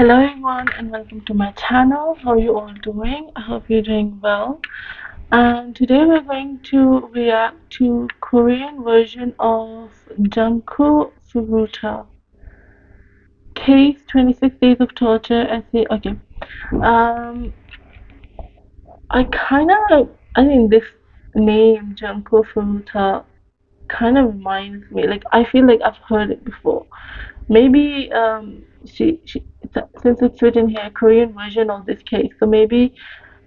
Hello everyone and welcome to my channel. How are you all doing? I hope you're doing well. And today we're going to react to Korean version of Junko Furuta. Case 26 Days of Torture Essay. Okay. Um I think this name Junko Furuta kind of reminds me, like I feel like I've heard it before. Maybe since it's written here Korean version of this case, so maybe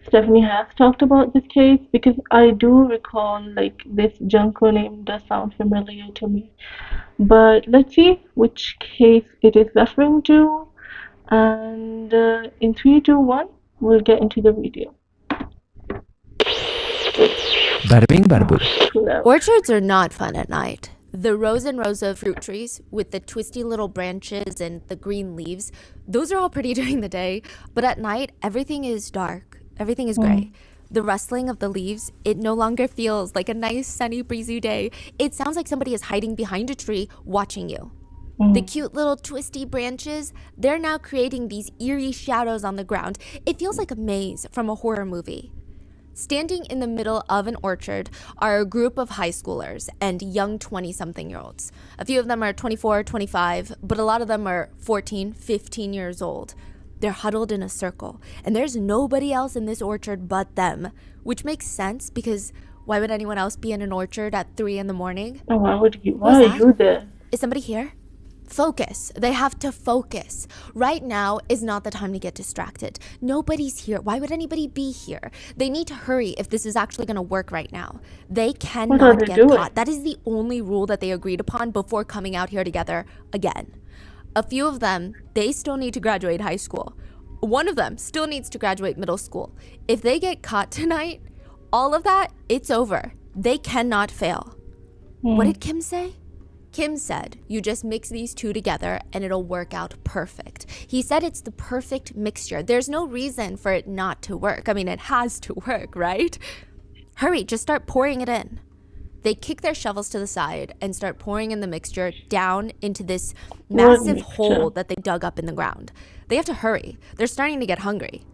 Stephanie has talked about this case because I do recall like this Junko name does sound familiar to me. But let's see which case it is referring to, and in three, two, one, we'll get into the video. Bada bing, bada boom. Orchards are not fun at night. The rows and rows of fruit trees with the twisty little branches and the green leaves, those are all pretty during the day, but at night, everything is dark. Everything is gray. The rustling of the leaves, it no longer feels like a nice, sunny, breezy day. It sounds like somebody is hiding behind a tree watching you. The cute little twisty branches, they're now creating these eerie shadows on the ground. It feels like a maze from a horror movie. Standing in the middle of an orchard are a group of high schoolers and young 20-something-year-olds. A few of them are 24, 25, but a lot of them are 14, 15 years old. They're huddled in a circle, and there's nobody else in this orchard but them, which makes sense because why would anyone else be in an orchard at 3 in the morning? Oh, why are that? you there? Is somebody here? Focus. They have to focus. Right now is not the time to get distracted. Nobody's here. Why would anybody be here? They need to hurry if this is actually going to work right now. They cannot get caught. That is the only rule that they agreed upon before coming out here together again. A few of them, they still need to graduate high school. One of them still needs to graduate middle school. If they get caught tonight, all of that, it's over. They cannot fail. What did Kim say? Kim said, you just mix these two together and it'll work out perfect. He said it's the perfect mixture. There's no reason for it not to work. I mean, it has to work, right? Hurry, just start pouring it in. They kick their shovels to the side and start pouring in the mixture down into this massive hole that they dug up in the ground. They have to hurry. They're starting to get hungry.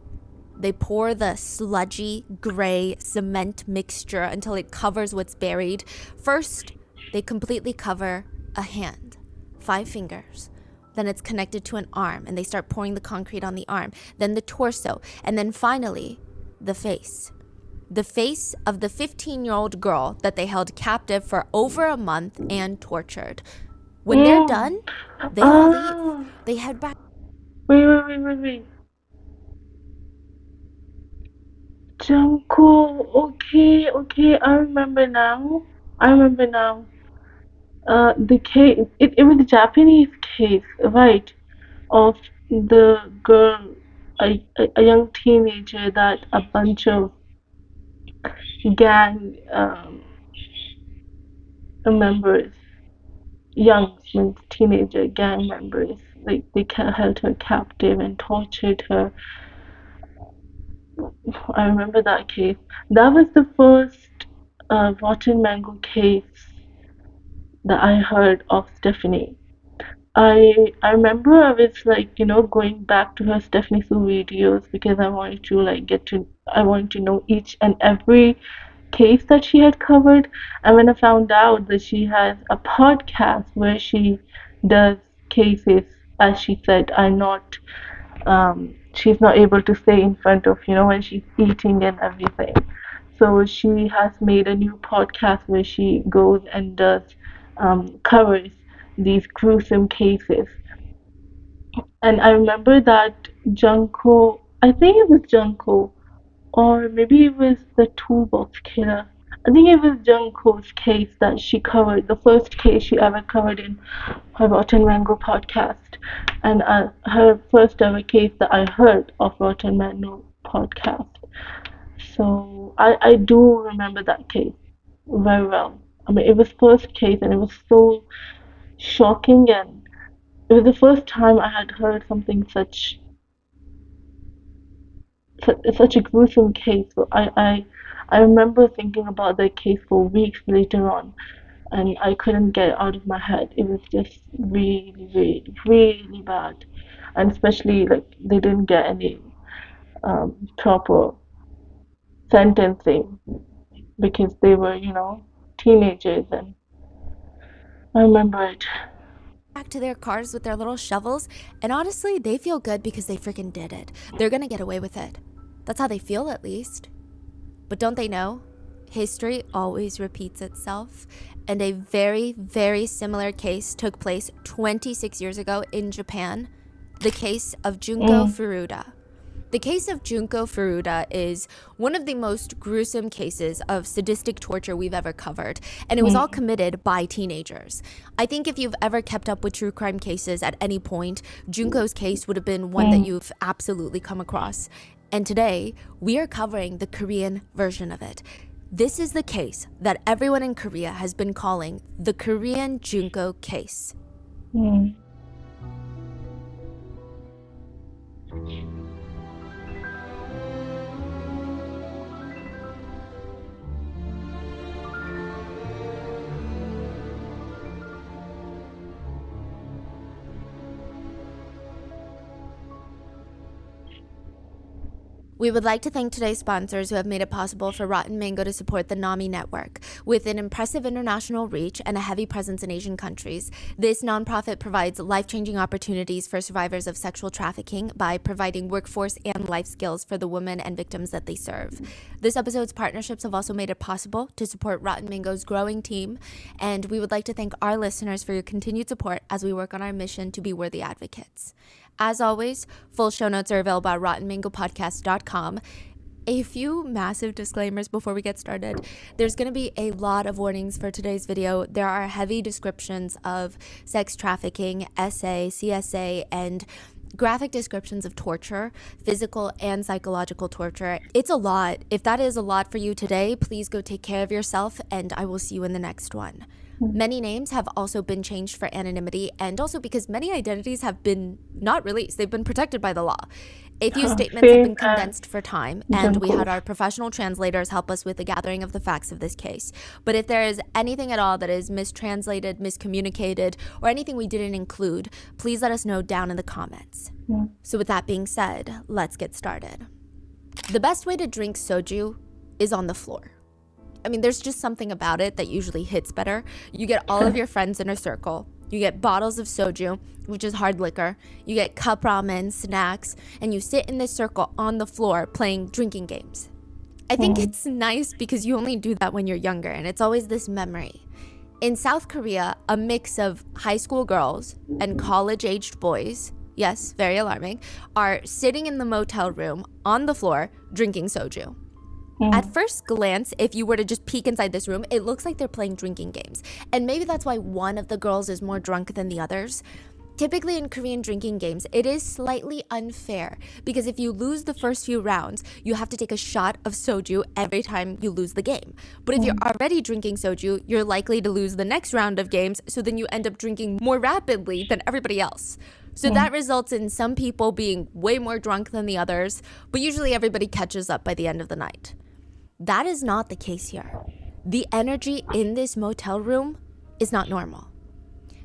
They pour the sludgy, gray cement mixture until it covers what's buried. First, they completely cover a hand, 5 fingers. Then it's connected to an arm, and they start pouring the concrete on the arm. Then the torso, and then finally, the face. The face of the 15-year-old girl that they held captive for over a month and tortured. When they're done, they all leave. They head back. Wait. Junko, okay, I remember now. The case, it was a Japanese case, right? Of the girl, a young teenager that a bunch of gang members, young means teenager gang members, like they held her captive and tortured her. I remember that case. That was the first rotten mango case that I heard of Stephanie. I remember I was like, going back to her Stephanie Sue videos because I wanted to I wanted to know each and every case that she had covered. And when I found out that she has a podcast where she does cases, as she said, she's not able to stay in front of, when she's eating and everything. So she has made a new podcast where she goes and does covers these gruesome cases. And I remember that Junko, I think it was Junko, or maybe it was the toolbox killer. I think it was Junko's case that she covered, the first case she ever covered in her Rotten Mango podcast, and her first ever case that I heard of Rotten Mango podcast. So I do remember that case very well. I mean, it was first case and it was so shocking, and it was the first time I had heard something such a gruesome case. So I remember thinking about that case for weeks later on, and I couldn't get it out of my head. It was just really, really, really bad. and especially like they didn't get any proper sentencing because they were, teenagers, and I remember it. Back to their cars with their little shovels, and honestly, they feel good because they freaking did it. They're gonna get away with it. That's how they feel, at least. But don't they know? History always repeats itself, and a very, very similar case took place 26 years ago in Japan. The case of Junko Furuta. The case of Junko Furuta is one of the most gruesome cases of sadistic torture we've ever covered, and it was all committed by teenagers. I think if you've ever kept up with true crime cases at any point, Junko's case would have been one that you've absolutely come across. And today, we are covering the Korean version of it. This is the case that everyone in Korea has been calling the Korean Junko case. We would like to thank today's sponsors who have made it possible for Rotten Mango to support the NAMI network. With an impressive international reach and a heavy presence in Asian countries, this nonprofit provides life-changing opportunities for survivors of sexual trafficking by providing workforce and life skills for the women and victims that they serve. This episode's partnerships have also made it possible to support Rotten Mango's growing team, and we would like to thank our listeners for your continued support as we work on our mission to be worthy advocates. As always, full show notes are available at rottenmangopodcast.com. A few massive disclaimers before we get started. There's going to be a lot of warnings for today's video. There are heavy descriptions of sex trafficking, SA, CSA, and graphic descriptions of torture, physical and psychological torture. It's a lot. If that is a lot for you today, please go take care of yourself, and I will see you in the next one. Many names have also been changed for anonymity, and also because many identities have been not released. They've been protected by the law. A few statements have been condensed for time, and we had our professional translators help us with the gathering of the facts of this case. But if there is anything at all that is mistranslated, miscommunicated, or anything we didn't include, please let us know down in the comments. So with that being said, let's get started. The best way to drink soju is on the floor. I mean, there's just something about it that usually hits better. You get all of your friends in a circle. You get bottles of soju, which is hard liquor. You get cup ramen, snacks, and you sit in this circle on the floor playing drinking games. I think it's nice because you only do that when you're younger, and it's always this memory. In South Korea, a mix of high school girls and college-aged boys, yes, very alarming, are sitting in the motel room on the floor drinking soju. At first glance, if you were to just peek inside this room, it looks like they're playing drinking games. And maybe that's why one of the girls is more drunk than the others. Typically in Korean drinking games, it is slightly unfair because if you lose the first few rounds, you have to take a shot of soju every time you lose the game. But if you're already drinking soju, you're likely to lose the next round of games, so then you end up drinking more rapidly than everybody else. So that results in some people being way more drunk than the others, but usually everybody catches up by the end of the night. That is not the case here. The energy in this motel room is not normal.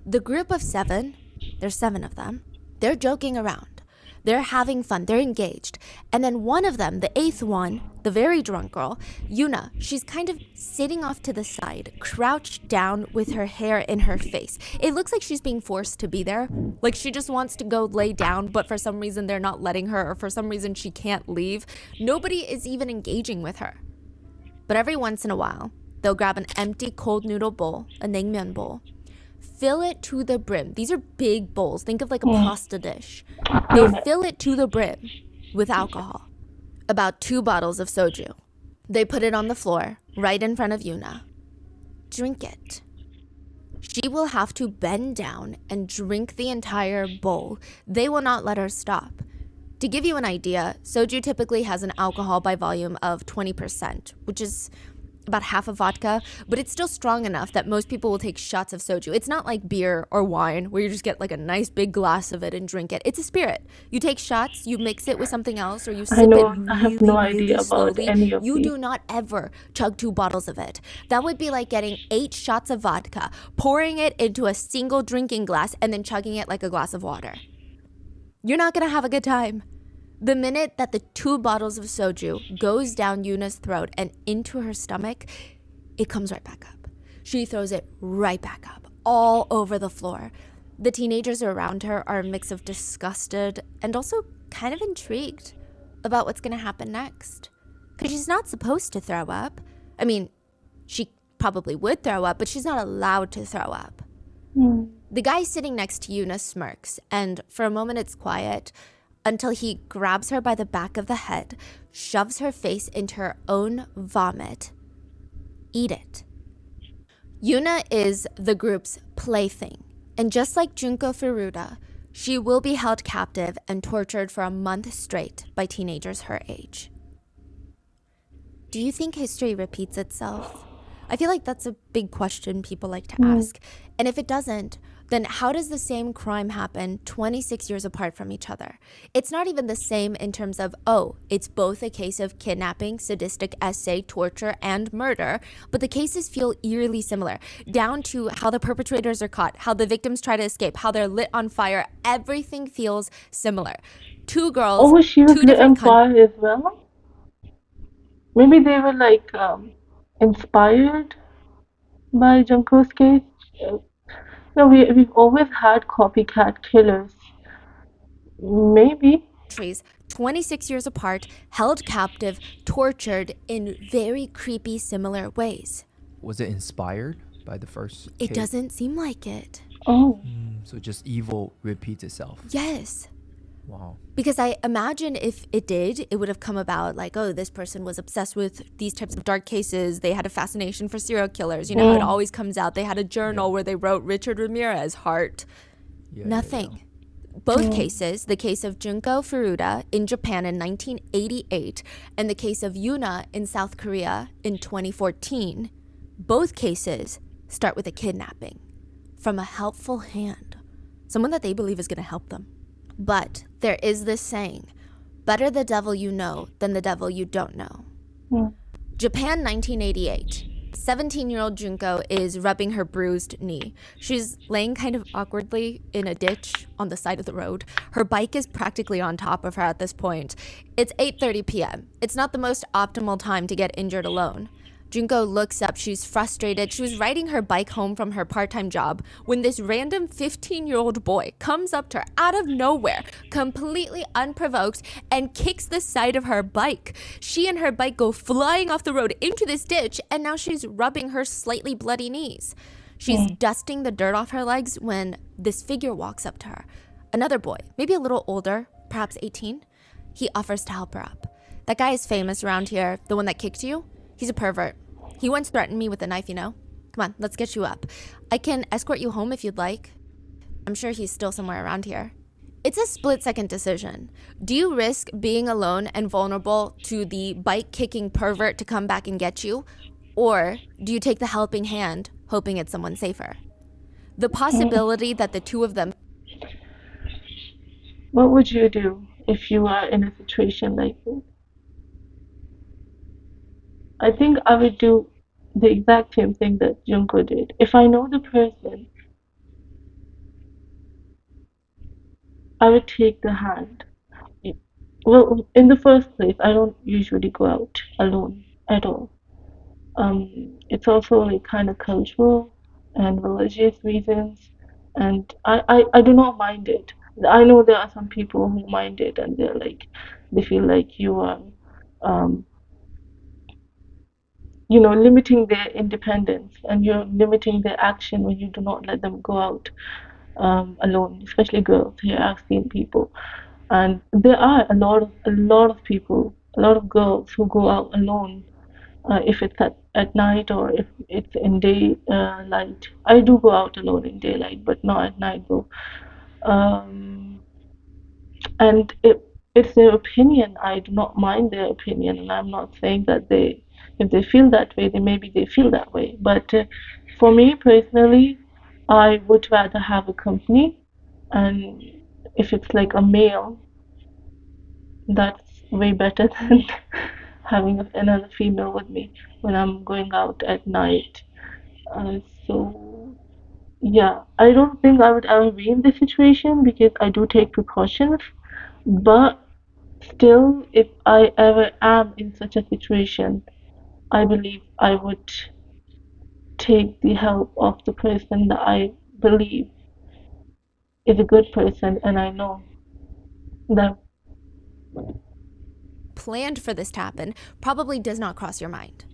The group of 7, there's 7 of them, they're joking around. They're having fun, they're engaged. And then one of them, the 8th one, the very drunk girl, Yuna, she's kind of sitting off to the side, crouched down with her hair in her face. It looks like she's being forced to be there. Like she just wants to go lay down, but for some reason they're not letting her, or for some reason she can't leave. Nobody is even engaging with her. But every once in a while, they'll grab an empty cold noodle bowl, a naengmyeon bowl, fill it to the brim. These are big bowls. Think of like a pasta dish. They fill it to the brim with alcohol, about 2 bottles of soju. They put it on the floor right in front of Yuna. Drink it. She will have to bend down and drink the entire bowl. They will not let her stop. To give you an idea, soju typically has an alcohol by volume of 20%, which is about half of vodka, but it's still strong enough that most people will take shots of soju. It's not like beer or wine where you just get like a nice big glass of it and drink it. It's a spirit. You take shots, you mix it with something else, or you sip it really, I have no idea really about slowly. any of You these. do not ever chug 2 bottles of it. That would be like getting 8 shots of vodka, pouring it into a single drinking glass, and then chugging it like a glass of water. You're not gonna have a good time. The minute that the 2 bottles of soju goes down Yuna's throat and into her stomach, it comes right back up. She throws it right back up, all over the floor. The teenagers around her are a mix of disgusted and also kind of intrigued about what's gonna happen next. Because she's not supposed to throw up. I mean, she probably would throw up, but she's not allowed to throw up. The guy sitting next to Yuna smirks, and for a moment it's quiet until he grabs her by the back of the head, shoves her face into her own vomit. Eat it. Yuna is the group's plaything, and just like Junko Furuta, she will be held captive and tortured for a month straight by teenagers her age. Do you think history repeats itself? I feel like that's a big question people like to ask. And if it doesn't, then how does the same crime happen 26 years apart from each other? It's not even the same in terms of, oh, it's both a case of kidnapping, sadistic essay, torture, and murder, but the cases feel eerily similar, down to how the perpetrators are caught, how the victims try to escape, how they're lit on fire. Everything feels similar. 2 girls, Oh, she was 2 lit on different countries. fire as well? Maybe they were like inspired by Junko's case. Uh, No, we've always had copycat killers. Maybe. 26 years apart, held captive, tortured in very creepy, similar ways. Was it inspired by the first It case? doesn't seem like it. Oh, So just evil repeats itself. Yes. Wow. Because I imagine if it did, it would have come about like, oh, this person was obsessed with these types of dark cases. They had a fascination for serial killers. You know, how it always comes out. They had a journal where they wrote Richard Ramirez, heart. Yeah, Nothing. Both cases, the case of Junko Furuta in Japan in 1988 and the case of Yuna in South Korea in 2014, both cases start with a kidnapping from a helpful hand, someone that they believe is going to help them. But there is this saying, better the devil you know than the devil you don't know. Japan 1988. 17-year-old Junko is rubbing her bruised knee. She's laying kind of awkwardly in a ditch on the side of the road. Her bike is practically on top of her at this point. It's 8:30 p.m. It's not the most optimal time to get injured alone. Junko looks up. She's frustrated. She was riding her bike home from her part-time job when this random 15-year-old boy comes up to her out of nowhere, completely unprovoked, and kicks the side of her bike. She and her bike go flying off the road into this ditch, and now she's rubbing her slightly bloody knees. She's dusting the dirt off her legs when this figure walks up to her. Another boy, maybe a little older, perhaps 18. He offers to help her up. That guy is famous around here, the one that kicked you. He's a pervert. He once threatened me with a knife, you know? Come on, let's get you up. I can escort you home if you'd like. I'm sure he's still somewhere around here. It's a split-second decision. Do you risk being alone and vulnerable to the bike-kicking pervert to come back and get you? Or do you take the helping hand, hoping it's someone safer? The possibility that the two of them... what would you do if you are in a situation like this? I think I would do the exact same thing that Junko did. If I know the person, I would take the hand. Well, in the first place, I don't usually go out alone at all. It's also like kind of cultural and religious reasons, and I do not mind it. I know there are some people who mind it, and they're like, they feel like you are, um, limiting their independence and you're limiting their action when you do not let them go out alone, especially girls. Here, I've seen people, and there are a lot of people, a lot of girls who go out alone. If it's at night or if it's in daylight. I do go out alone in daylight, but not at night though. Um, and it's their opinion. I do not mind their opinion, and I'm not saying that if they feel that way, then maybe they feel that way. But for me personally, I would rather have a company, and if it's like a male, that's way better than having another female with me when I'm going out at night. So yeah, I don't think I would ever be in this situation because I do take precautions. But still, if I ever am in such a situation, I believe I would take the help of the person that I believe is a good person, and I know that. Planned for this to happen probably does not cross your mind.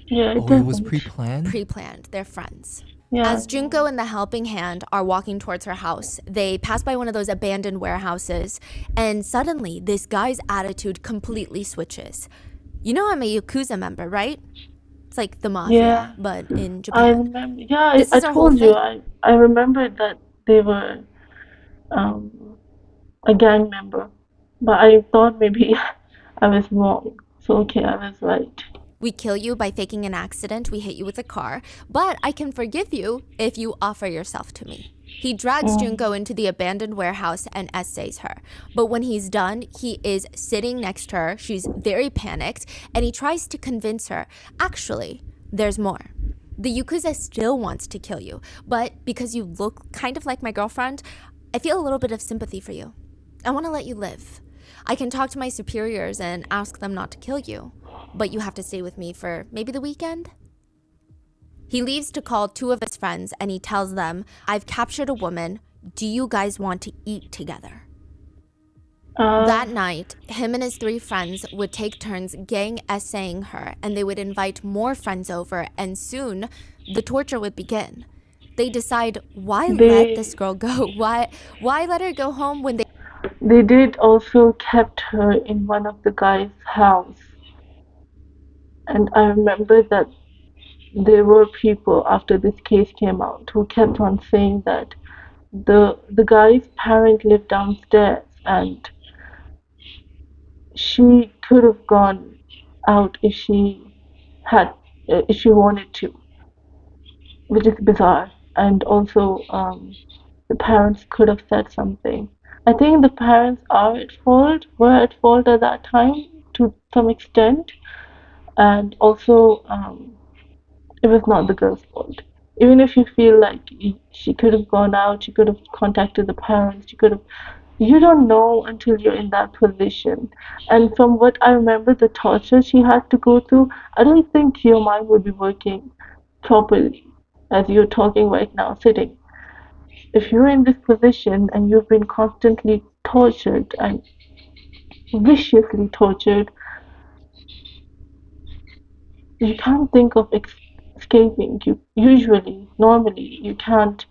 Yeah, it Oh, it was doesn't. pre-planned? Pre-planned, they're friends. Yeah, As Junko and the helping hand are walking towards her house, they pass by one of those abandoned warehouses, and suddenly this guy's attitude completely switches. You know I'm a Yakuza member, right? It's like the yeah. mafia, but in I Japan. remember. Yeah, This I is our whole told you. thing. I remembered that they were um a gang member, but I thought maybe I was wrong. So okay, I was right. We kill you by faking an accident, we hit you with a car, but I can forgive you if you offer yourself to me. He drags Junko into the abandoned warehouse and essays her. But when he's done, he is sitting next to her. She's very panicked, and he tries to convince her, actually, there's more. The Yakuza still wants to kill you, but because you look kind of like my girlfriend, I feel a little bit of sympathy for you. I want to let you live. I can talk to my superiors and ask them not to kill you, but you have to stay with me for maybe the weekend? He leaves to call two of his friends and he tells them, I've captured a woman. Do you guys want to eat together? That night, him and his three friends would take turns gang essaying her, and they would invite more friends over, and soon the torture would begin. They decide, why let this girl go? Why let her go home when they did also kept her in one of the guy's house, and I remember that there were people after this case came out who kept on saying that the guy's parent lived downstairs and she could have gone out had if she wanted to, which is bizarre. And also, the parents could have said something. I think the parents were at fault at that time to some extent, and also, it was not the girl's fault. Even if you feel like she could have gone out, she could have contacted the parents, she could have. You don't know until you're in that position. And from what I remember, the torture she had to go through, I don't think your mind would be working properly as you're talking right now, sitting. If you're in this position and you've been constantly tortured and viciously tortured, you can't think of escaping. You usually, normally, you can't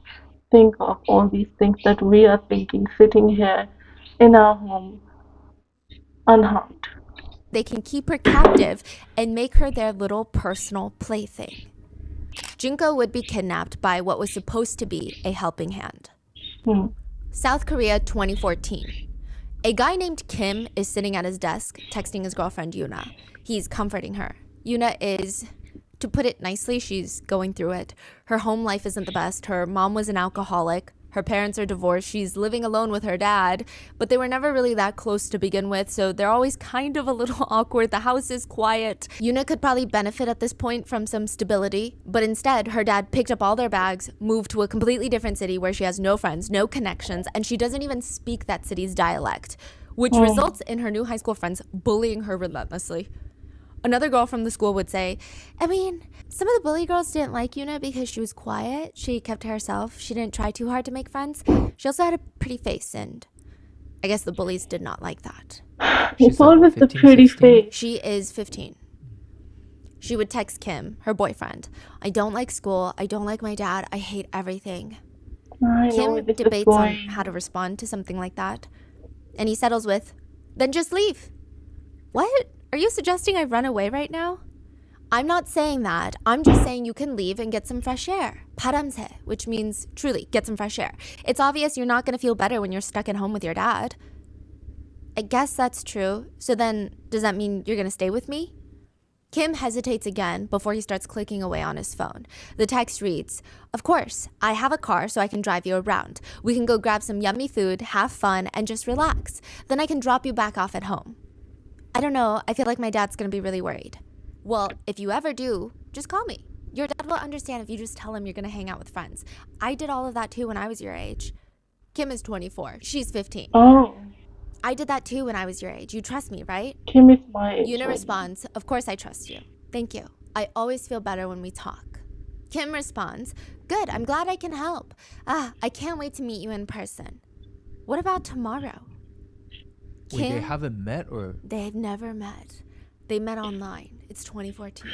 think of all these things that we are thinking sitting here in our home unharmed. they can keep her captive and make her their little personal plaything. Junko would be kidnapped by what was supposed to be a helping hand. Hmm. South Korea 2014. A guy named Kim is sitting at his desk texting his girlfriend Yuna. He's comforting her. Yuna is, to put it nicely, she's going through it. Her home life isn't the best. Her mom was an alcoholic. Her parents are divorced. She's living alone with her dad, but they were never really that close to begin with, so they're always kind of a little awkward. The house is quiet. Yuna could probably benefit at this point from some stability, but instead, her dad picked up all their bags, moved to a completely different city where she has no friends, no connections, and she doesn't even speak that city's dialect, which results in her new high school friends bullying her relentlessly. Another girl from the school would say, I mean, some of the bully girls didn't like Yuna because she was quiet. She kept to herself. She didn't try too hard to make friends. She also had a pretty face, and I guess the bullies did not like that. It's always the pretty face. She is 15. She would text Kim, her boyfriend, I don't like school. I don't like my dad. I hate everything. Kim debates on how to respond to something like that, and he settles with, then just leave. What? Are you suggesting I run away right now? I'm not saying that. I'm just saying you can leave and get some fresh air. 바람새, which means truly get some fresh air. It's obvious you're not going to feel better when you're stuck at home with your dad. I guess that's true. So then, does that mean you're going to stay with me? Kim hesitates again before he starts clicking away on his phone. The text reads, of course, I have a car so I can drive you around. We can go grab some yummy food, have fun, and just relax. Then I can drop you back off at home. I don't know, I feel like my dad's gonna be really worried. Well, if you ever do, just call me. Your dad will understand if you just tell him you're gonna hang out with friends. I did all of that too when I was your age. Kim is 24. She's 15. Oh, I did that too when I was your age. You trust me, right? Kim is my age. Yuna right now. responds, "Of course I trust you. Thank you. I always feel better when we talk." Kim responds, "Good, I'm glad I can help. I can't wait to meet you in person. What about tomorrow?" Wait, they Kim, haven't met or? they've never met. They met online. It's 2014.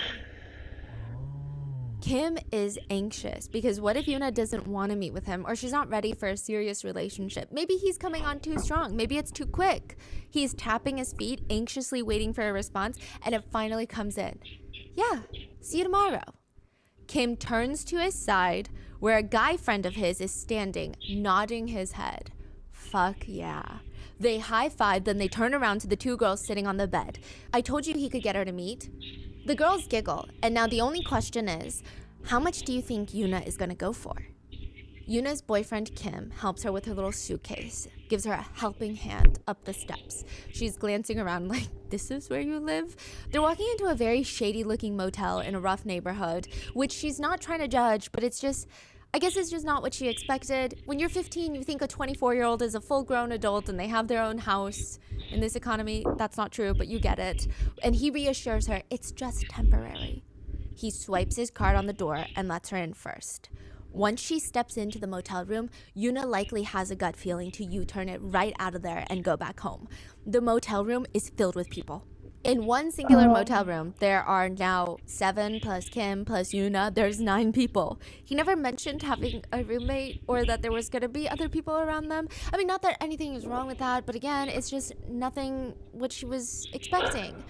Kim is anxious because what if Yuna doesn't want to meet with him or she's not ready for a serious relationship? Maybe he's coming on too strong. Maybe it's too quick. He's tapping his feet, anxiously waiting for a response, and it finally comes in. "Yeah, see you tomorrow." Kim turns to his side where a guy friend of his is standing, nodding his head. Fuck yeah. They high-five, then they turn around to the two girls sitting on the bed. "I told you he could get her to meet." The girls giggle, and now the only question is, how much do you think Yuna is gonna go for? Yuna's boyfriend Kim helps her with her little suitcase, gives her a helping hand up the steps. She's glancing around like, "This is where you live?" They're walking into a very shady looking motel in a rough neighborhood, which she's not trying to judge, but I guess it's just not what she expected. When you're 15, you think a 24-year-old is a full-grown adult and they have their own house. In this economy, that's not true, but you get it. And he reassures her it's just temporary. He swipes his card on the door and lets her in first. Once she steps into the motel room, Yuna likely has a gut feeling to U-turn it right out of there and go back home. The motel room is filled with people. In one singular motel room, there are now 7 plus Kim plus Yuna. There's 9 people. He never mentioned having a roommate or that there was going to be other people around them. I mean, not that anything is wrong with that, but again, it's just nothing what she was expecting.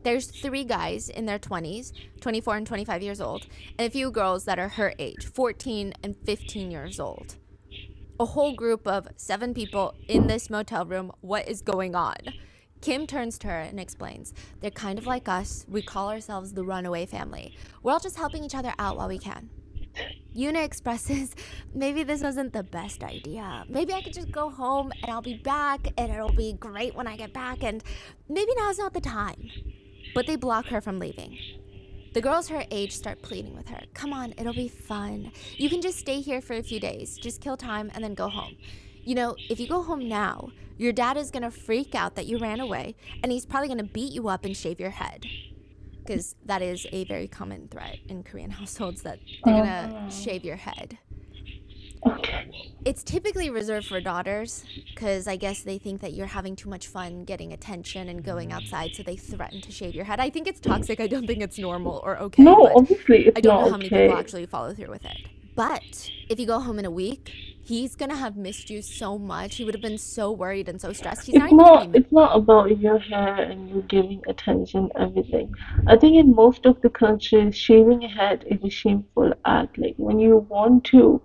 There's 3 guys in their 20s, 24 and 25 years old, and a few girls that are her age, 14 and 15 years old. A whole group of 7 people in this motel room. What is going on? Kim turns to her and explains, "They're kind of like us. We call ourselves the runaway family. We're all just helping each other out while we can." Yuna expresses, "Maybe this wasn't the best idea. Maybe I could just go home and I'll be back and it'll be great when I get back, and maybe now's not the time." But they block her from leaving. The girls her age start pleading with her. "Come on, it'll be fun. You can just stay here for a few days. Just kill time and then go home. You know, if you go home now, your dad is going to freak out that you ran away, and he's probably going to beat you up and shave your head." Because that is a very common threat in Korean households, that they're going to shave your head. Okay. It's typically reserved for daughters, because I guess they think that you're having too much fun getting attention and going outside, so they threaten to shave your head. I think it's toxic. I don't think it's normal or okay. No, but obviously it's I don't not know how many okay. people actually follow through with it. But if you go home in a week, he's gonna have missed you so much. He would have been so worried and so stressed. He's not It's even gonna not. be. It's not about your hair and you giving attention, everything. I think in most of the countries, shaving your head is a shameful act. Like when you want to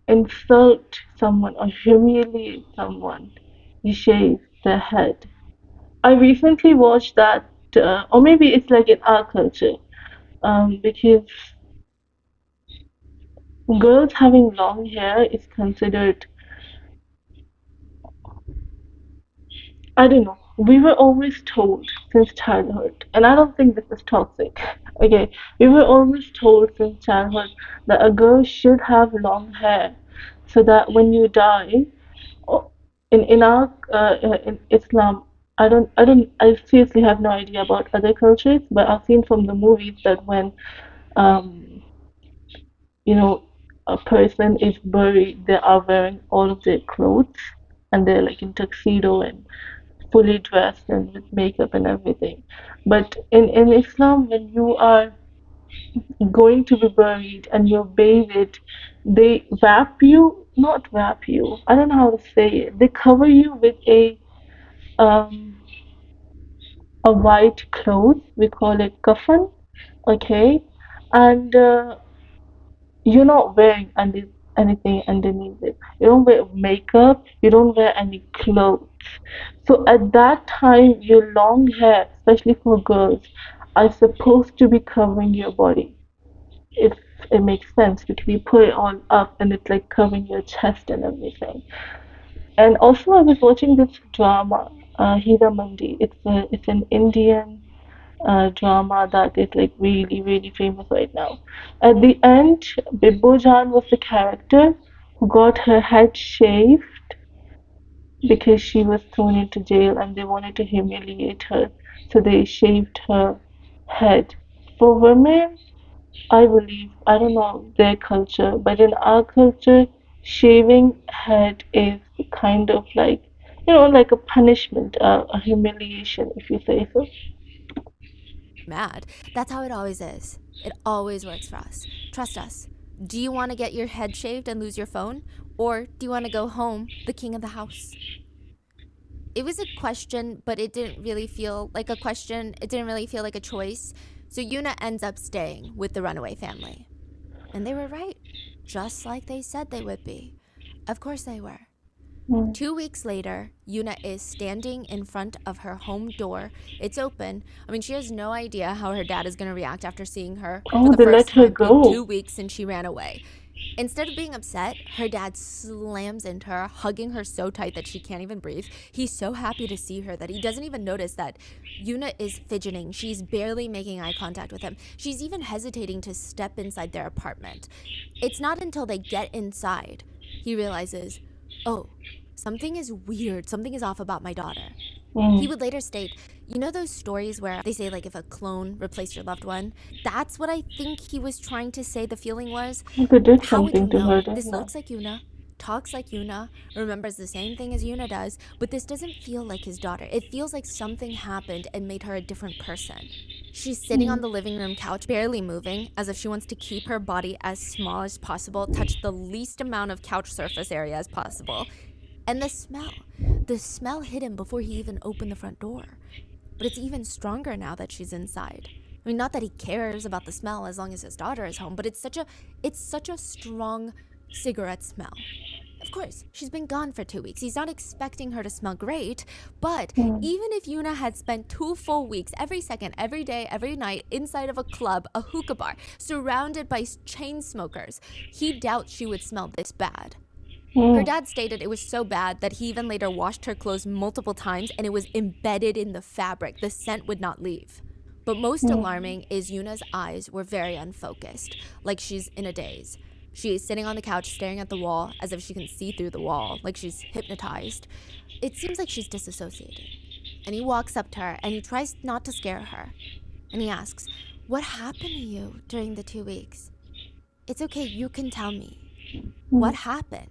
insult someone or humiliate someone, you shave their head. I recently watched that, or maybe it's like in our culture, because girls having long hair is considered, I don't know. We were always told since childhood, and I don't think this is toxic. Okay, we were always told since childhood that a girl should have long hair so that when you die, oh, in our in Islam, I seriously have no idea about other cultures, but I've seen from the movies that when um you know a person is buried, they are wearing all of their clothes and they're like in tuxedo and fully dressed and with makeup and everything. But in Islam, when you are going to be buried and you're bathed, they wrap you, not wrap you, I don't know how to say it. They cover you with um a white cloth. We call it kafan, okay? And you're not wearing anything underneath it. You don't wear makeup, you don't wear any clothes. So at that time, your long hair, especially for girls, are supposed to be covering your body. If it makes sense, because you put it all up and it's like covering your chest and everything. And also, I was watching this drama, Hira Mandi. It's an Indian drama that is like really, really famous right now. At the end, Bibbo Jan was the character who got her head shaved because she was thrown into jail and they wanted to humiliate her. So they shaved her head. For women, I believe, I don't know their culture, but in our culture, shaving head is kind of like, like a punishment, a humiliation, if you say so. Mad. That's how it always is. It always works for us. Trust us. Do you want to get your head shaved and lose your phone? Or do you want to go home, the king of the house? It was a question, but it didn't really feel like a question. It didn't really feel like a choice. So Yuna ends up staying with the runaway family. And they were right, just like they said they would be. Of course they were. Mm. 2 weeks later, Yuna is standing in front of her home door. It's open. I mean, she has no idea how her dad is going to react after seeing her for Oh, the they first let her time in go. 2 weeks since she ran away. Instead of being upset, her dad slams into her, hugging her so tight that she can't even breathe. He's so happy to see her that he doesn't even notice that Yuna is fidgeting. She's barely making eye contact with him. She's even hesitating to step inside their apartment. It's not until they get inside he realizes, oh, something is weird. Something is off about my daughter. He would later state, you know those stories where they say, like, if a clone replaced your loved one? That's what I think he was trying to say the feeling was. They did How would you something to her know? then. This Yeah. looks like Yuna, talks like Yuna, remembers the same thing as Yuna does, but this doesn't feel like his daughter. It feels like something happened and made her a different person. She's sitting on the living room couch, barely moving, as if she wants to keep her body as small as possible, touch the least amount of couch surface area as possible. And the smell hit him before he even opened the front door. But it's even stronger now that she's inside. I mean, not that he cares about the smell as long as his daughter is home, but it's such a strong cigarette smell. Of course, she's been gone for 2 weeks. He's not expecting her to smell great, but even if Yuna had spent 2 full weeks, every second, every day, every night, inside of a club, a hookah bar, surrounded by chain smokers, he doubts she would smell this bad. Her dad stated it was so bad that he even later washed her clothes multiple times and it was embedded in the fabric. The scent would not leave. But most alarming is Yuna's eyes were very unfocused, like she's in a daze. She is sitting on the couch staring at the wall as if she can see through the wall, like she's hypnotized. It seems like she's disassociating. And he walks up to her and he tries not to scare her. And he asks, "What happened to you during the 2 weeks?" "It's okay, you can tell me. What happened?"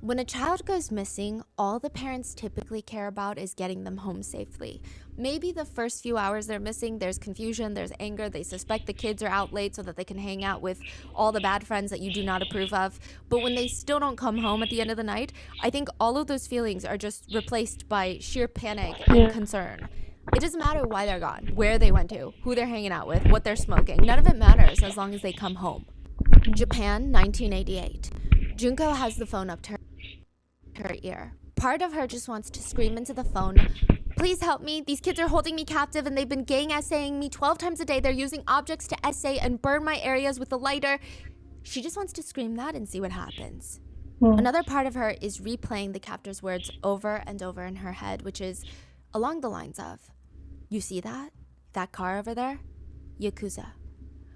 When a child goes missing, all the parents typically care about is getting them home safely. Maybe the first few hours they're missing, there's confusion, there's anger, they suspect the kids are out late so that they can hang out with all the bad friends that you do not approve of. But when they still don't come home at the end of the night, I think all of those feelings are just replaced by sheer panic and concern. It doesn't matter why they're gone, where they went to, who they're hanging out with, what they're smoking. None of it matters as long as they come home. Japan, 1988. Junko has the phone up to her ear. Part of her just wants to scream into the phone, "Please help me. These kids are holding me captive and they've been gang essaying me 12 times a day. They're using objects to essay and burn my areas with a lighter." She just wants to scream that and see what happens. Another part of her is replaying the captor's words over and over in her head, which is along the lines of, "You see that? That car over there? Yakuza.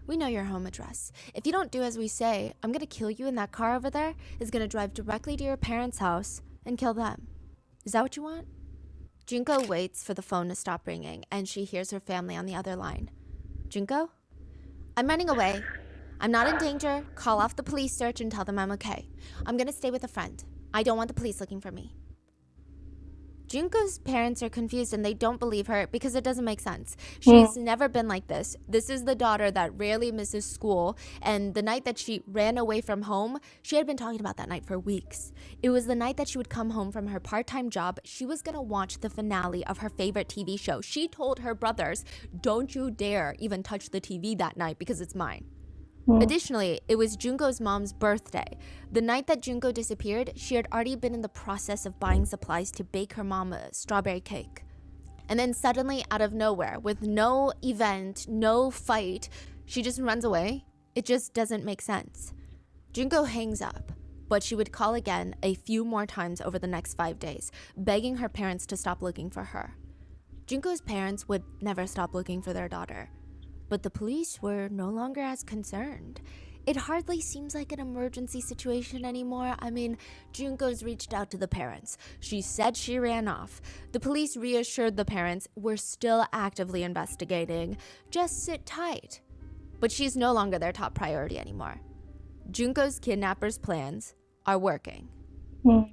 We know your home address. If you don't do as we say, I'm gonna kill you, and that car over there is gonna drive directly to your parents' house and kill them. Is that what you want?" Junko waits for the phone to stop ringing, and she hears her family on the other line. "Junko? I'm running away. I'm not in danger. Call off the police search and tell them I'm okay. I'm gonna stay with a friend. I don't want the police looking for me." Junko's parents are confused and they don't believe her because it doesn't make sense. She's never been like this. This is the daughter that rarely misses school, and the night that she ran away from home, she had been talking about that night for weeks. It was the night that she would come home from her part-time job. She was gonna watch the finale of her favorite TV show. She told her brothers, "Don't you dare even touch the TV that night because it's mine." Additionally, it was Junko's mom's birthday. The night that Junko disappeared, she had already been in the process of buying supplies to bake her mom a strawberry cake. And then suddenly, out of nowhere, with no event, no fight, she just runs away. It just doesn't make sense. Junko hangs up, but she would call again a few more times over the next 5 days, begging her parents to stop looking for her. Junko's parents would never stop looking for their daughter, but the police were no longer as concerned. It hardly seems like an emergency situation anymore. I mean, Junko's reached out to the parents. She said she ran off. The police reassured the parents, we're still actively investigating. Just sit tight. But she's no longer their top priority anymore. Junko's kidnappers' plans are working. Mm.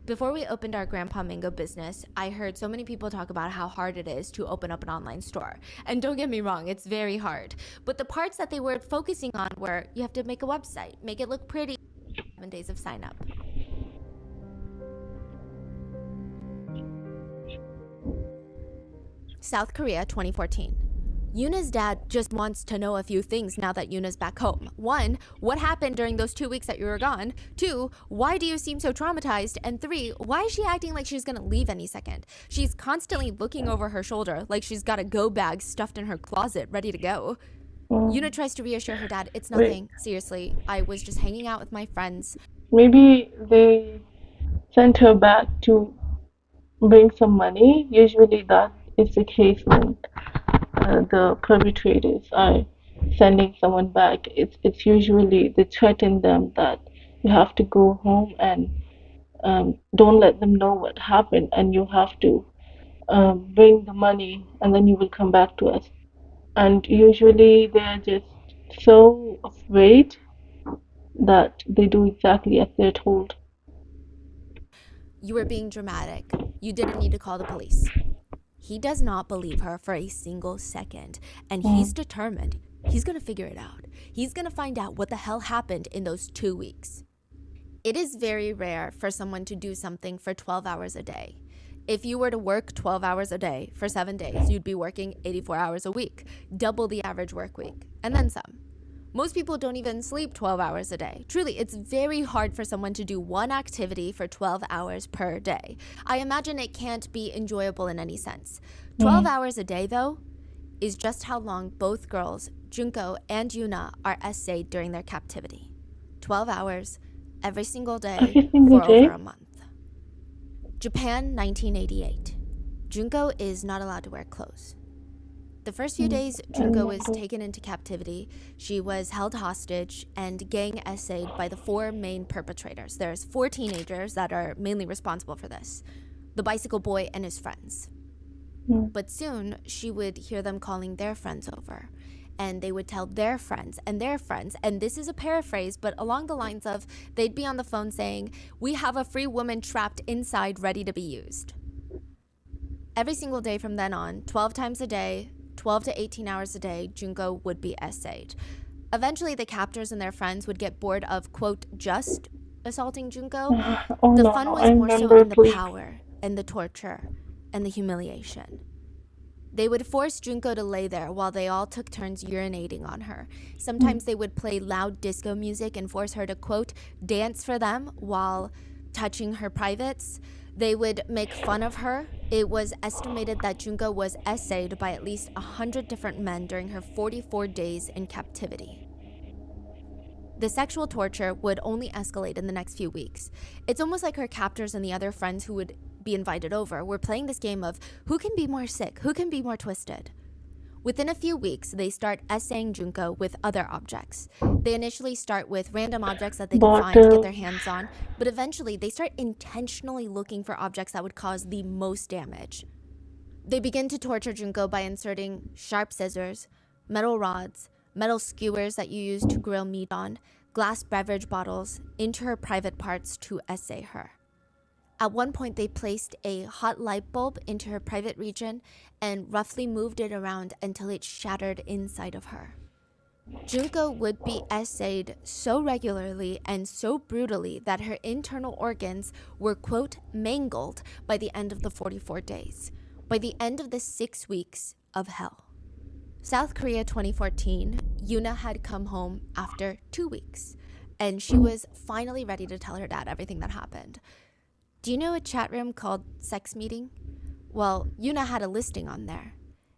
Before we opened our Grandpa Mango business, I heard so many people talk about how hard it is to open up an online store. And don't get me wrong, it's very hard. But the parts that they were focusing on were you have to make a website, make it look pretty, 7 days of sign up. South Korea 2014. Yuna's dad just wants to know a few things now that Yuna's back home. 1, what happened during those 2 weeks that you were gone? 2, why do you seem so traumatized? And 3, why is she acting like she's gonna leave any second? She's constantly looking over her shoulder like she's got a go bag stuffed in her closet ready to go. Yuna tries to reassure her dad, it's nothing, seriously, I was just hanging out with my friends. Maybe they sent her back to bring some money. Usually that is the case when the perpetrators are sending someone back. It's usually they threaten them that you have to go home and don't let them know what happened, and you have to bring the money, and then you will come back to us. And usually they're just so afraid that they do exactly as they're told. You were being dramatic. You didn't need to call the police. He does not believe her for a single second, and he's determined. He's gonna figure it out. He's gonna find out what the hell happened in those 2 weeks. It is very rare for someone to do something for 12 hours a day. If you were to work 12 hours a day for 7 days, you'd be working 84 hours a week, double the average work week, and then some. Most people don't even sleep 12 hours a day. Truly, it's very hard for someone to do one activity for 12 hours per day. I imagine it can't be enjoyable in any sense. 12 hours a day, though, is just how long both girls, Junko and Yuna, are essayed during their captivity. 12 hours every single day Every single for day? over a month. Japan, 1988. Junko is not allowed to wear clothes. The first few days Junko was taken into captivity, she was held hostage and gang essayed by the 4 main perpetrators. There's 4 teenagers that are mainly responsible for this. The bicycle boy and his friends. But soon she would hear them calling their friends over. And they would tell their friends, and this is a paraphrase, but along the lines of, they'd be on the phone saying, we have a free woman trapped inside ready to be used. Every single day from then on, 12 times a day, 12 to 18 hours a day, Junko would be essayed. Eventually, the captors and their friends would get bored of, quote, just assaulting Junko. Oh The no, fun no, was I more so remember, in the please. power and the torture and the humiliation. They would force Junko to lay there while they all took turns urinating on her. Sometimes they would play loud disco music and force her to, quote, dance for them while touching her privates. They would make fun of her. It was estimated that Junko was essayed by at least 100 different men during her 44 days in captivity. The sexual torture would only escalate in the next few weeks. It's almost like her captors and the other friends who would be invited over were playing this game of who can be more sick, who can be more twisted. Within a few weeks, they start essaying Junko with other objects. They initially start with random objects that they can find, get their hands on, but eventually they start intentionally looking for objects that would cause the most damage. They begin to torture Junko by inserting sharp scissors, metal rods, metal skewers that you use to grill meat on, glass beverage bottles into her private parts to essay her. At one point, they placed a hot light bulb into her private region and roughly moved it around until it shattered inside of her. Junko would be essayed so regularly and so brutally that her internal organs were, quote, mangled by the end of the 44 days, by the end of the 6 weeks of hell. South Korea 2014, Yuna had come home after 2 weeks, and she was finally ready to tell her dad everything that happened. Do you know a chat room called Sex Meeting? Well, Yuna had a listing on there,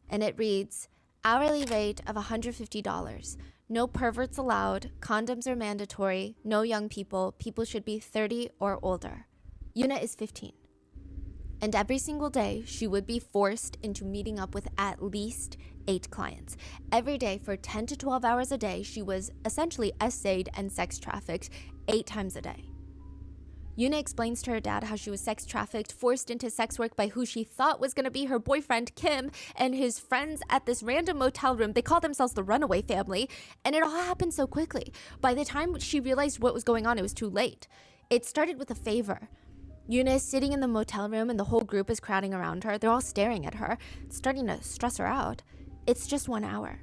and it reads, hourly rate of $150. No perverts allowed. Condoms are mandatory. No young people. People should be 30 or older. Yuna is 15. And every single day, she would be forced into meeting up with at least 8 clients. Every day for 10 to 12 hours a day, she was essentially essayed and sex trafficked 8 times a day. Yuna explains to her dad how she was sex trafficked, forced into sex work by who she thought was going to be her boyfriend, Kim, and his friends at this random motel room. They call themselves the Runaway Family, and it all happened so quickly. By the time she realized what was going on, it was too late. It started with a favor. Yuna is sitting in the motel room and the whole group is crowding around her. They're all staring at her. It's starting to stress her out. It's just 1 hour.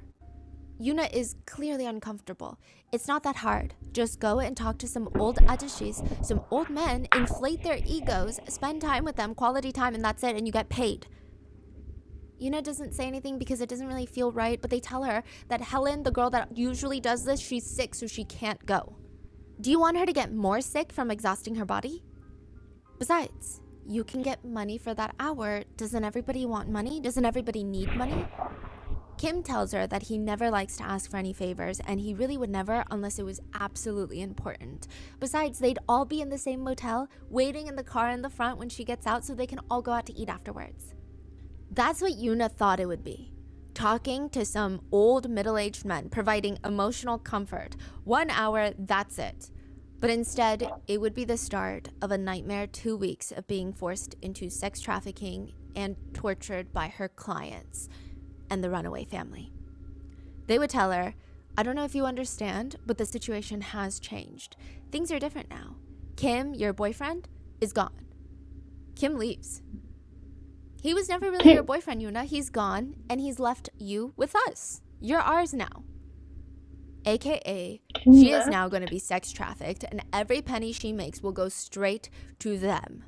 Yuna is clearly uncomfortable. It's not that hard. Just go and talk to some old ajishis, some old men, inflate their egos, spend time with them, quality time, and that's it, and you get paid. Yuna doesn't say anything because it doesn't really feel right, but they tell her that Helen, the girl that usually does this, she's sick, so she can't go. Do you want her to get more sick from exhausting her body? Besides, you can get money for that hour. Doesn't everybody want money? Doesn't everybody need money? Kim tells her that he never likes to ask for any favors, and he really would never unless it was absolutely important. Besides, they'd all be in the same motel, waiting in the car in the front when she gets out so they can all go out to eat afterwards. That's what Yuna thought it would be. Talking to some old middle-aged men, providing emotional comfort. 1 hour, that's it. But instead, it would be the start of a nightmare 2 weeks of being forced into sex trafficking and tortured by her clients and the Runaway Family. They would tell her, I don't know if you understand, but the situation has changed. Things are different now. Kim, your boyfriend, is gone. Kim leaves. He was never really your boyfriend, Yuna. He's gone, and he's left you with us. You're ours now. AKA, she is now going to be sex trafficked, and every penny she makes will go straight to them.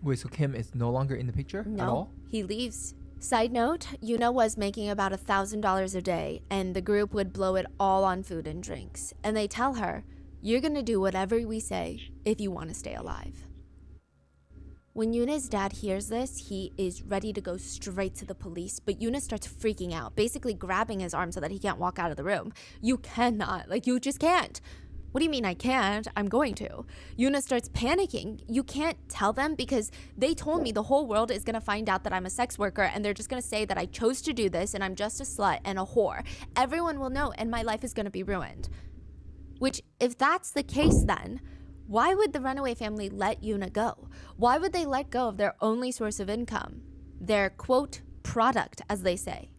Wait, so Kim is no longer in the picture at all? He leaves. Side note, Yuna was making about $1,000 a day, and the group would blow it all on food and drinks. And they tell her, you're going to do whatever we say if you want to stay alive. When Yuna's dad hears this, he is ready to go straight to the police, but Yuna starts freaking out, basically grabbing his arm so that he can't walk out of the room. You cannot, you just can't. What do you mean I can't? I'm going to. Yuna starts panicking. You can't tell them because they told me the whole world is going to find out that I'm a sex worker and they're just going to say that I chose to do this and I'm just a slut and a whore. Everyone will know and my life is going to be ruined. Which, if that's the case then, why would the Runaway Family let Yuna go? Why would they let go of their only source of income? Their, quote, product, as they say.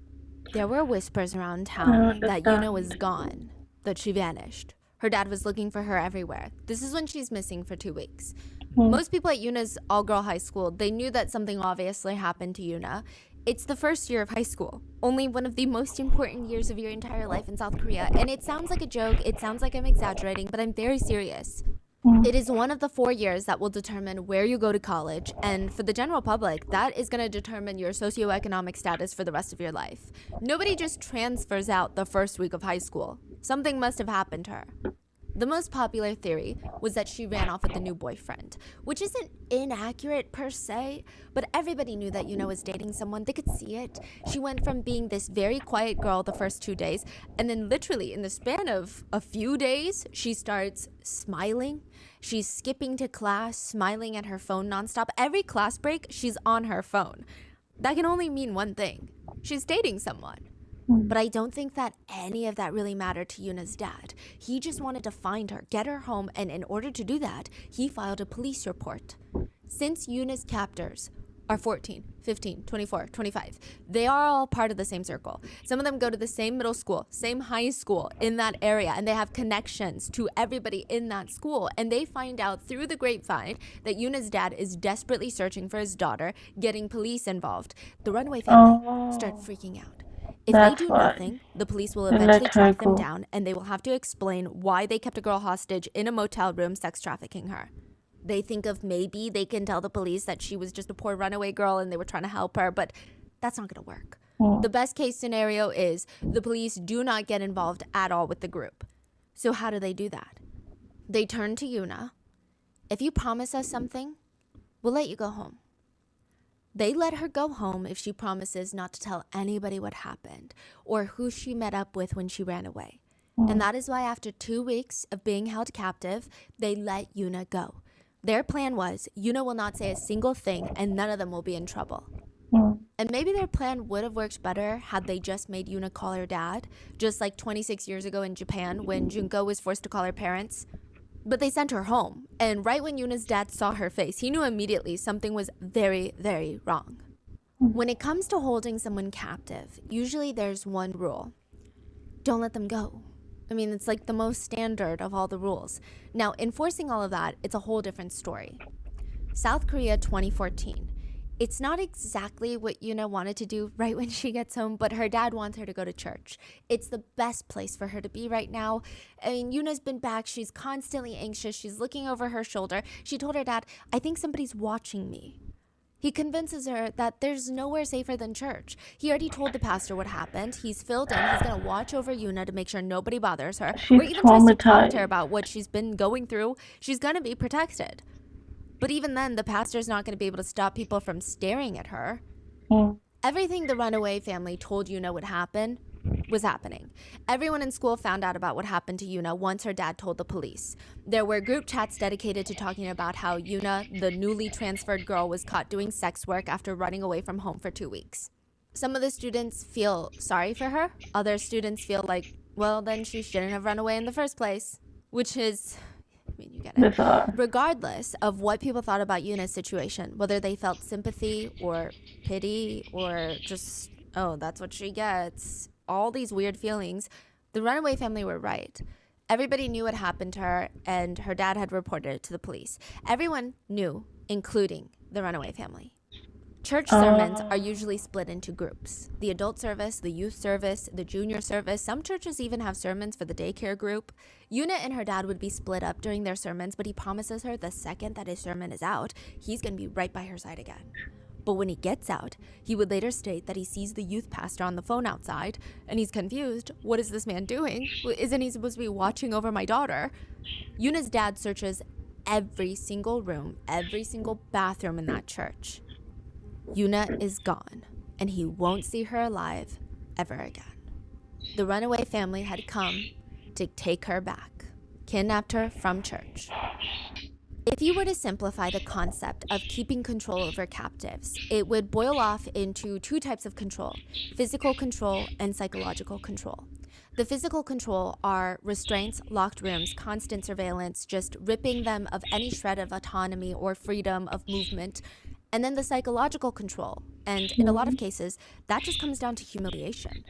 There were whispers around town that Yuna was gone, that she vanished. Her dad was looking for her everywhere. This is when she's missing for 2 weeks. Most people at Yuna's all-girl high school, they knew that something obviously happened to Yuna. It's the first year of high school, only one of the most important years of your entire life in South Korea. And it sounds like a joke, it sounds like I'm exaggerating, but I'm very serious. It is one of the 4 years that will determine where you go to college, and for the general public, that is going to determine your socioeconomic status for the rest of your life. Nobody just transfers out the first week of high school. Something must have happened to her. The most popular theory was that she ran off with a new boyfriend, which isn't inaccurate per se, but everybody knew that Yuna was dating someone. They could see it. She went from being this very quiet girl the first 2 days, and then literally in the span of a few days, she starts smiling. She's skipping to class, smiling at her phone nonstop. Every class break, she's on her phone. That can only mean one thing. She's dating someone. But I don't think that any of that really mattered to Yuna's dad. He just wanted to find her, get her home, and in order to do that, he filed a police report. Since Yuna's captors are 14, 15, 24, 25, they are all part of the same circle. Some of them go to the same middle school, same high school in that area, and they have connections to everybody in that school. And they find out through the grapevine that Yuna's dad is desperately searching for his daughter, getting police involved. The Runaway Family start freaking out. If they do nothing, the police will eventually track them down and they will have to explain why they kept a girl hostage in a motel room sex trafficking her. They think of maybe they can tell the police that she was just a poor runaway girl and they were trying to help her, but that's not going to work. The best case scenario is the police do not get involved at all with the group. So how do they do that? They turn to Yuna. If you promise us something, we'll let you go home. They let her go home if she promises not to tell anybody what happened or who she met up with when she ran away. And that is why after 2 weeks of being held captive, they let Yuna go. Their plan was, Yuna will not say a single thing and none of them will be in trouble. And maybe their plan would have worked better had they just made Yuna call her dad, just like 26 years ago in Japan when Junko was forced to call her parents. But they sent her home, and right when Yuna's dad saw her face, he knew immediately something was very, very wrong. When it comes to holding someone captive, usually there's one rule. Don't let them go. I mean, it's like the most standard of all the rules. Now, enforcing all of that, it's a whole different story. South Korea 2014. It's not exactly what Yuna wanted to do right when she gets home, but her dad wants her to go to church. It's the best place for her to be right now. I mean, Yuna's been back. She's constantly anxious. She's looking over her shoulder. She told her dad, I think somebody's watching me. He convinces her that there's nowhere safer than church. He already told the pastor what happened. He's filled in. He's going to watch over Yuna to make sure nobody bothers her. She's or even tries to talk to her traumatized. about what she's been going through. She's going to be protected. But even then, the pastor's not going to be able to stop people from staring at her. Everything the runaway family told Yuna would happen was happening. Everyone in school found out about what happened to Yuna once her dad told the police. There were group chats dedicated to talking about how Yuna, the newly transferred girl, was caught doing sex work after running away from home for 2 weeks. Some of the students feel sorry for her. Other students feel like, well, then she shouldn't have run away in the first place. Which is... I mean, you get it. Bizarre. Regardless of what people thought about Yuna's situation, whether they felt sympathy or pity or just, oh, that's what she gets, all these weird feelings, the runaway family were right. Everybody knew what happened to her, and her dad had reported it to the police. Everyone knew, including the runaway family. Church sermons are usually split into groups. The adult service, the youth service, the junior service. Some churches even have sermons for the daycare group. Yuna and her dad would be split up during their sermons, but he promises her the second that his sermon is out, he's going to be right by her side again. But when he gets out, he would later state that he sees the youth pastor on the phone outside, and he's confused. What is this man doing? Isn't he supposed to be watching over my daughter? Yuna's dad searches every single room, every single bathroom in that church. Yuna is gone, and he won't see her alive ever again. The runaway family had come to take her back, kidnapped her from church. If you were to simplify the concept of keeping control over captives, it would boil off into two types of control: physical control and psychological control. The physical control are restraints, locked rooms, constant surveillance, just ripping them of any shred of autonomy or freedom of movement. And then the psychological control, and in a lot of cases, that just comes down to humiliation.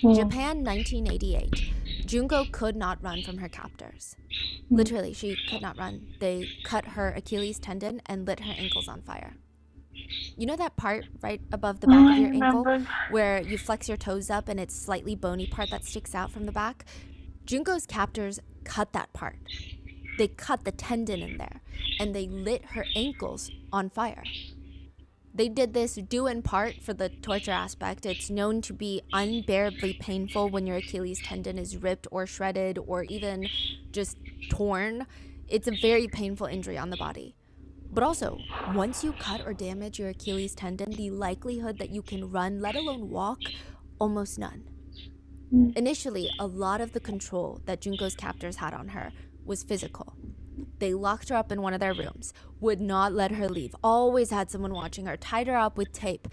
Japan, 1988. Junko could not run from her captors. Literally, she could not run. They cut her Achilles tendon and lit her ankles on fire. You know that part right above the back of your ankle where you flex your toes up and it's slightly bony part that sticks out from the back? Junko's captors cut that part. They cut the tendon in there and they lit her ankles on fire. They did this due in part for the torture aspect. It's known to be unbearably painful when your Achilles tendon is ripped or shredded or even just torn. It's a very painful injury on the body. But also, once you cut or damage your Achilles tendon, the likelihood that you can run, let alone walk, almost none. Initially, a lot of the control that Junko's captors had on her was physical. They locked her up in one of their rooms, would not let her leave, always had someone watching her, tied her up with tape.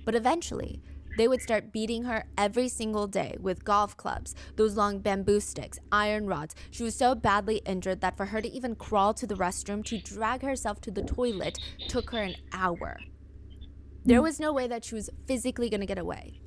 But eventually, they would start beating her every single day with golf clubs, those long bamboo sticks, iron rods. She was so badly injured that for her to even crawl to the restroom, to drag herself to the toilet, took her an hour. There was no way that she was physically going to get away.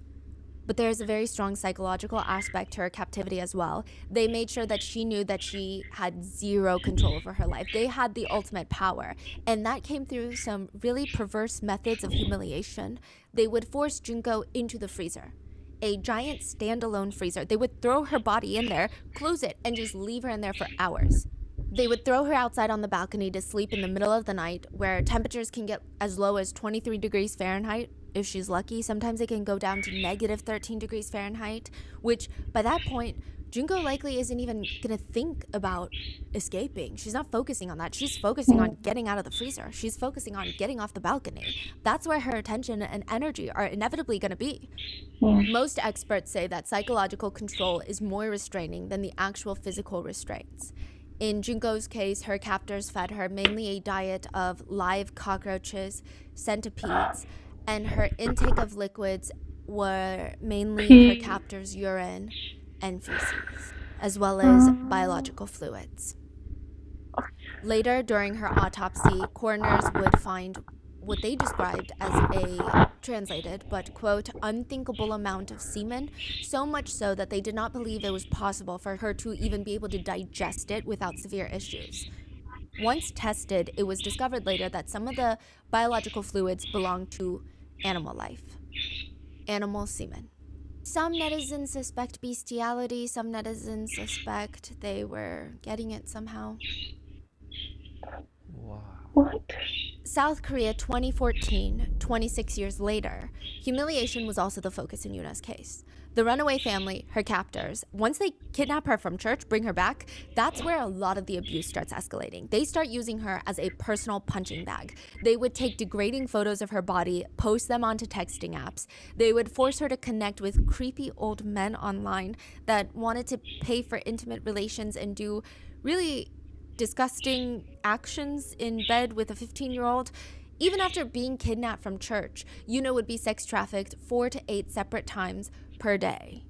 But there's a very strong psychological aspect to her captivity as well. They made sure that she knew that she had zero control over her life. They had the ultimate power. And that came through some really perverse methods of humiliation. They would force Junko into the freezer, a giant standalone freezer. They would throw her body in there, close it, and just leave her in there for hours. They would throw her outside on the balcony to sleep in the middle of the night, where temperatures can get as low as 23 degrees Fahrenheit. If she's lucky, sometimes it can go down to negative 13 degrees Fahrenheit, which by that point, Junko likely isn't even gonna think about escaping. She's not focusing on that. She's focusing on getting out of the freezer. She's focusing on getting off the balcony. That's where her attention and energy are inevitably gonna be. Most experts say that psychological control is more restraining than the actual physical restraints. In Junko's case, her captors fed her mainly a diet of live cockroaches, centipedes, and her intake of liquids were mainly her captors' urine and feces, as well as biological fluids. Later, during her autopsy, coroners would find what they described as a translated but, quote, unthinkable amount of semen, so much so that they did not believe it was possible for her to even be able to digest it without severe issues. Once tested, it was discovered later that some of the biological fluids belonged to animal life, animal semen. Some netizens suspect bestiality, some netizens suspect they were getting it somehow. Wow. What? South Korea 2014, 26 years later, humiliation was also the focus in Yuna's case. The runaway family, her captors, once they kidnap her from church, bring her back, that's where a lot of the abuse starts escalating. They start using her as a personal punching bag. They would take degrading photos of her body, post them onto texting apps. They would force her to connect with creepy old men online that wanted to pay for intimate relations and do really disgusting actions in bed with a 15-year-old. Even after being kidnapped from church, Yuna would be sex trafficked 4 to 8 separate times per day.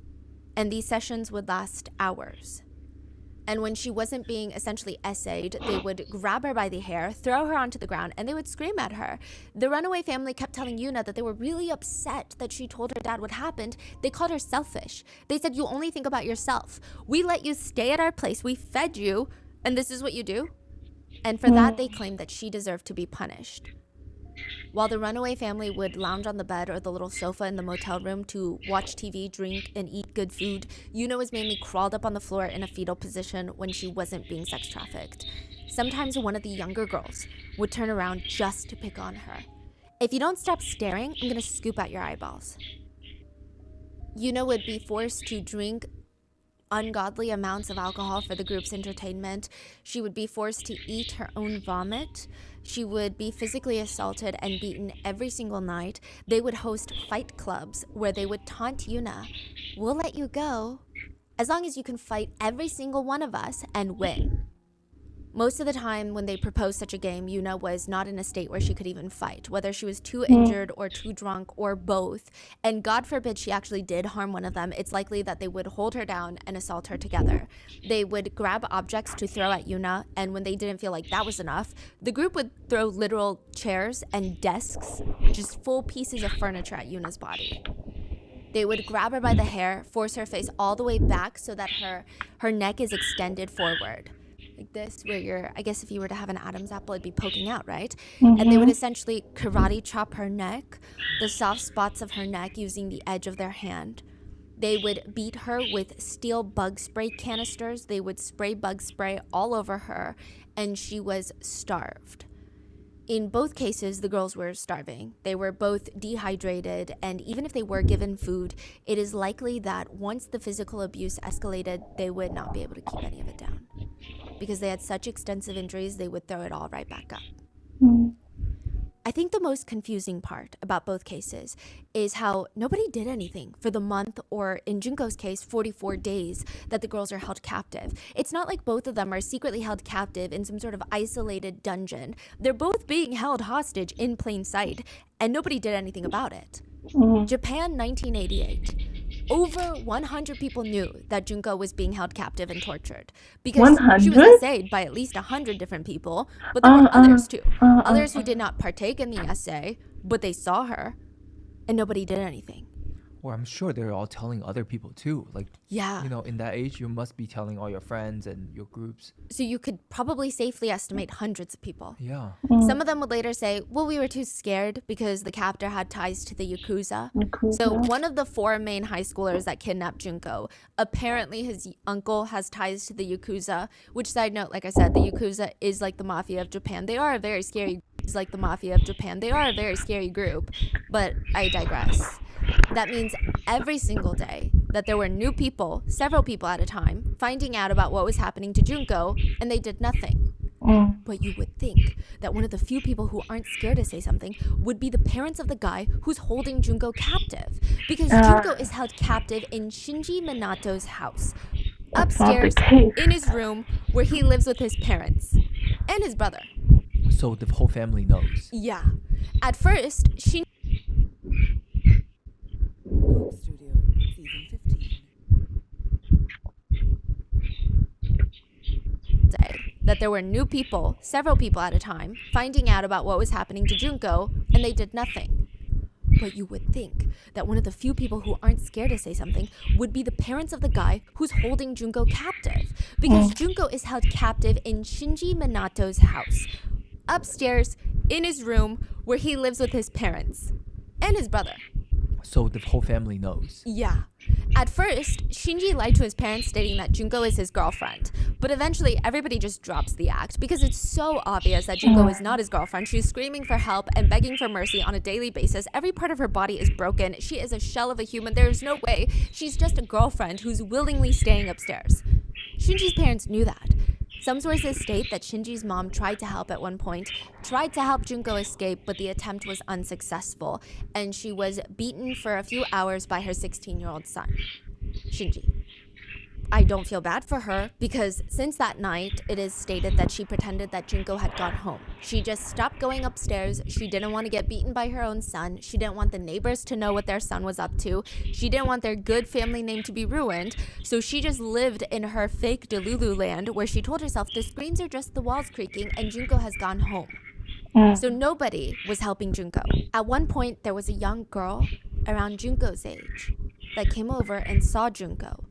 And these sessions would last hours. And when she wasn't being essentially essayed, they would grab her by the hair, throw her onto the ground, and they would scream at her. The runaway family kept telling Yuna that they were really upset that she told her dad what happened. They called her selfish. They said, you only think about yourself. We let you stay at our place. We fed you. And this is what you do? And for that, they claimed that she deserved to be punished. While the runaway family would lounge on the bed or the little sofa in the motel room to watch TV, drink, and eat good food, Yuna was mainly crawled up on the floor in a fetal position when she wasn't being sex trafficked. Sometimes one of the younger girls would turn around just to pick on her. If you don't stop staring, I'm gonna scoop out your eyeballs. Yuna would be forced to drink ungodly amounts of alcohol for the group's entertainment. She would be forced to eat her own vomit. She would be physically assaulted and beaten every single night. They would host fight clubs where they would taunt Yuna, we'll let you go as long as you can fight every single one of us and win. Most of the time when they proposed such a game, Yuna was not in a state where she could even fight, whether she was too injured or too drunk or both. And God forbid she actually did harm one of them, it's likely that they would hold her down and assault her together. They would grab objects to throw at Yuna, and when they didn't feel like that was enough, the group would throw literal chairs and desks, just full pieces of furniture at Yuna's body. They would grab her by the hair, force her face all the way back so that her neck is extended forward. Like this, where I guess if you were to have an Adam's apple, it'd be poking out, right? And they would essentially karate chop her neck, the soft spots of her neck, using the edge of their hand. They would beat her with steel bug spray canisters. They would spray bug spray all over her, and she was starved. In both cases, the girls were starving. They were both dehydrated, and even if they were given food, it is likely that once the physical abuse escalated, they would not be able to keep any of it down. Because they had such extensive injuries, they would throw it all right back up. I think the most confusing part about both cases is how nobody did anything for the month, or in Junko's case, 44 days that the girls are held captive. It's not like both of them are secretly held captive in some sort of isolated dungeon. They're both being held hostage in plain sight, and nobody did anything about it. Japan, 1988. Over 100 people knew that Junko was being held captive and tortured because 100? she was essayed by at least 100 different people, but there were others too. Others who did not partake in the essay, but they saw her, and nobody did anything. Or I'm sure they're all telling other people too. Like, Yeah. you know, in that age, you must be telling all your friends and your groups. So you could probably safely estimate hundreds of people. Yeah. Some of them would later say, well, we were too scared because the captor had ties to the Yakuza. So one of the 4 main high schoolers that kidnapped Junko, apparently his uncle has ties to the Yakuza, which, side note, like I said, the Yakuza is like the mafia of Japan. They are a very scary group, but I digress. That means every single day that there were new people, several people at a time, finding out about what was happening to Junko, and they did nothing. But you would think that one of the few people who aren't scared to say something would be the parents of the guy who's holding Junko captive. Because Junko is held captive in Shinji Minato's house. That's not the upstairs case. in his room where he lives with his parents and his brother. So the whole family knows. Yeah. At first, she Coke Studio, Season 15. said that there were new people, several people at a time, finding out about what was happening to Junko, and they did nothing. But you would think that one of the few people who aren't scared to say something would be the parents of the guy who's holding Junko captive. Because Junko is held captive in Shinji Minato's house, upstairs in his room where he lives with his parents and his brother. So the whole family knows. Yeah. At first, Shinji lied to his parents stating that Junko is his girlfriend. But eventually, everybody just drops the act because it's so obvious that Junko is not his girlfriend. She's screaming for help and begging for mercy on a daily basis. Every part of her body is broken. She is a shell of a human. There is no way. She's just a girlfriend who's willingly staying upstairs. Shinji's parents knew that. Some sources state that Shinji's mom tried to help at one point, tried to help Junko escape, but the attempt was unsuccessful, and she was beaten for a few hours by her 16-year-old son, Shinji. I don't feel bad for her because since that night, it is stated that she pretended that Junko had gone home. She just stopped going upstairs. She didn't want to get beaten by her own son. She didn't want the neighbors to know what their son was up to. She didn't want their good family name to be ruined. So she just lived in her fake Delulu land where she told herself the screams are just the walls creaking and Junko has gone home. So nobody was helping Junko. At one point, there was a young girl around Junko's age that came over and saw Junko.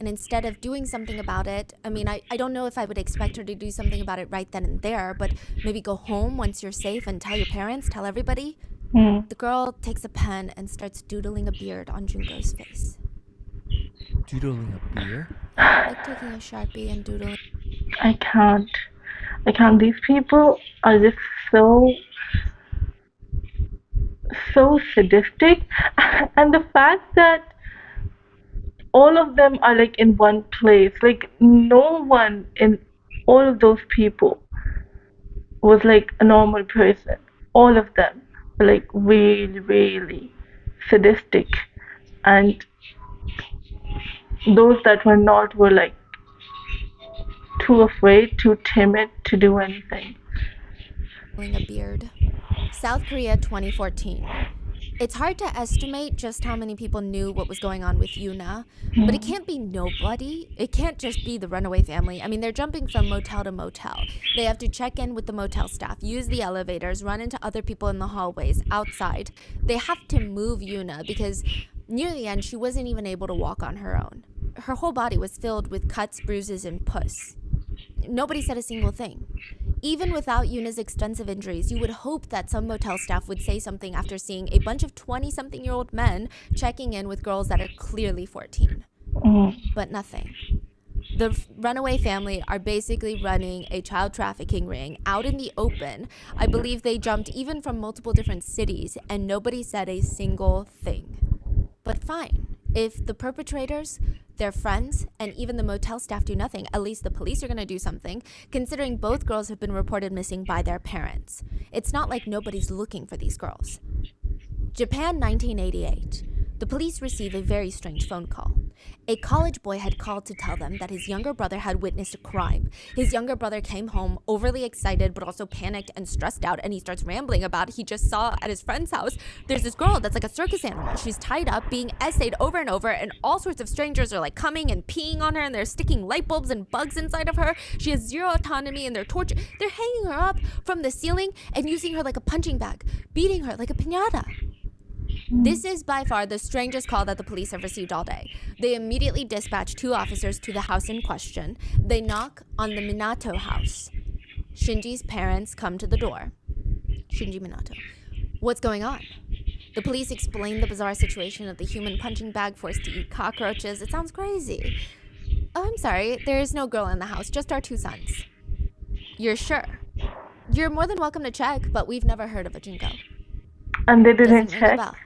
And instead of doing something about it, I mean, I don't know if I would expect her to do something about it right then and there, but maybe go home once you're safe and tell your parents, tell everybody. The girl takes a pen and starts doodling a beard on Junko's face. Doodling a beard? Like taking a Sharpie and doodling. I can't. These people are just so sadistic. And the fact that all of them are like in one place, like no one in all of those people was like a normal person. All of them were like really, really sadistic, and those that were not were like too afraid, too timid to do anything. A beard. South Korea 2014. It's hard to estimate just how many people knew what was going on with Yuna, but it can't be nobody. It can't just be the runaway family. I mean, they're jumping from motel to motel. They have to check in with the motel staff, use the elevators, run into other people in the hallways, outside. They have to move Yuna because near the end, she wasn't even able to walk on her own. Her whole body was filled with cuts, bruises, and pus. Nobody said a single thing. Even without Yuna's extensive injuries, you would hope that some motel staff would say something after seeing a bunch of 20-something-year-old men checking in with girls that are clearly 14. But nothing. The runaway family are basically running a child trafficking ring out in the open. I believe they jumped even from multiple different cities, and nobody said a single thing. But fine. If the perpetrators, their friends, and even the motel staff do nothing, at least the police are going to do something, considering both girls have been reported missing by their parents. It's not like nobody's looking for these girls. Japan, 1988. The police receive a very strange phone call. A college boy had called to tell them that his younger brother had witnessed a crime. His younger brother came home overly excited but also panicked and stressed out, and he starts rambling about he just saw at his friend's house there's this girl that's like a circus animal. She's tied up, being essayed over and over, and all sorts of strangers are like coming and peeing on her, and they're sticking light bulbs and bugs inside of her. She has zero autonomy, and they're hanging her up from the ceiling and using her like a punching bag, beating her like a piñata. This is by far the strangest call that the police have received all day. They immediately dispatch 2 officers to the house in question. They knock on the Minato house. Shinji's parents come to the door. Shinji Minato. What's going on? The police explain the bizarre situation of the human punching bag forced to eat cockroaches. It sounds crazy. Oh, I'm sorry. There is no girl in the house, just our 2 sons. You're sure? You're more than welcome to check, but we've never heard of a Junko. And they didn't Doesn't ring a check. bell.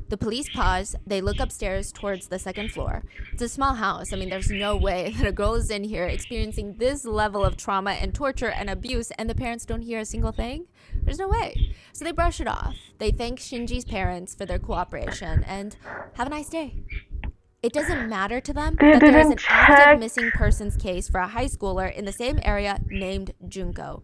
The police pause. They look upstairs towards the 2nd floor. It's a small house. I mean, there's no way that a girl is in here experiencing this level of trauma and torture and abuse and the parents don't hear a single thing. There's no way. So they brush it off. They thank Shinji's parents for their cooperation and have a nice day. It doesn't matter to them They that there is an didn't active check. missing persons case for a high schooler in the same area named Junko.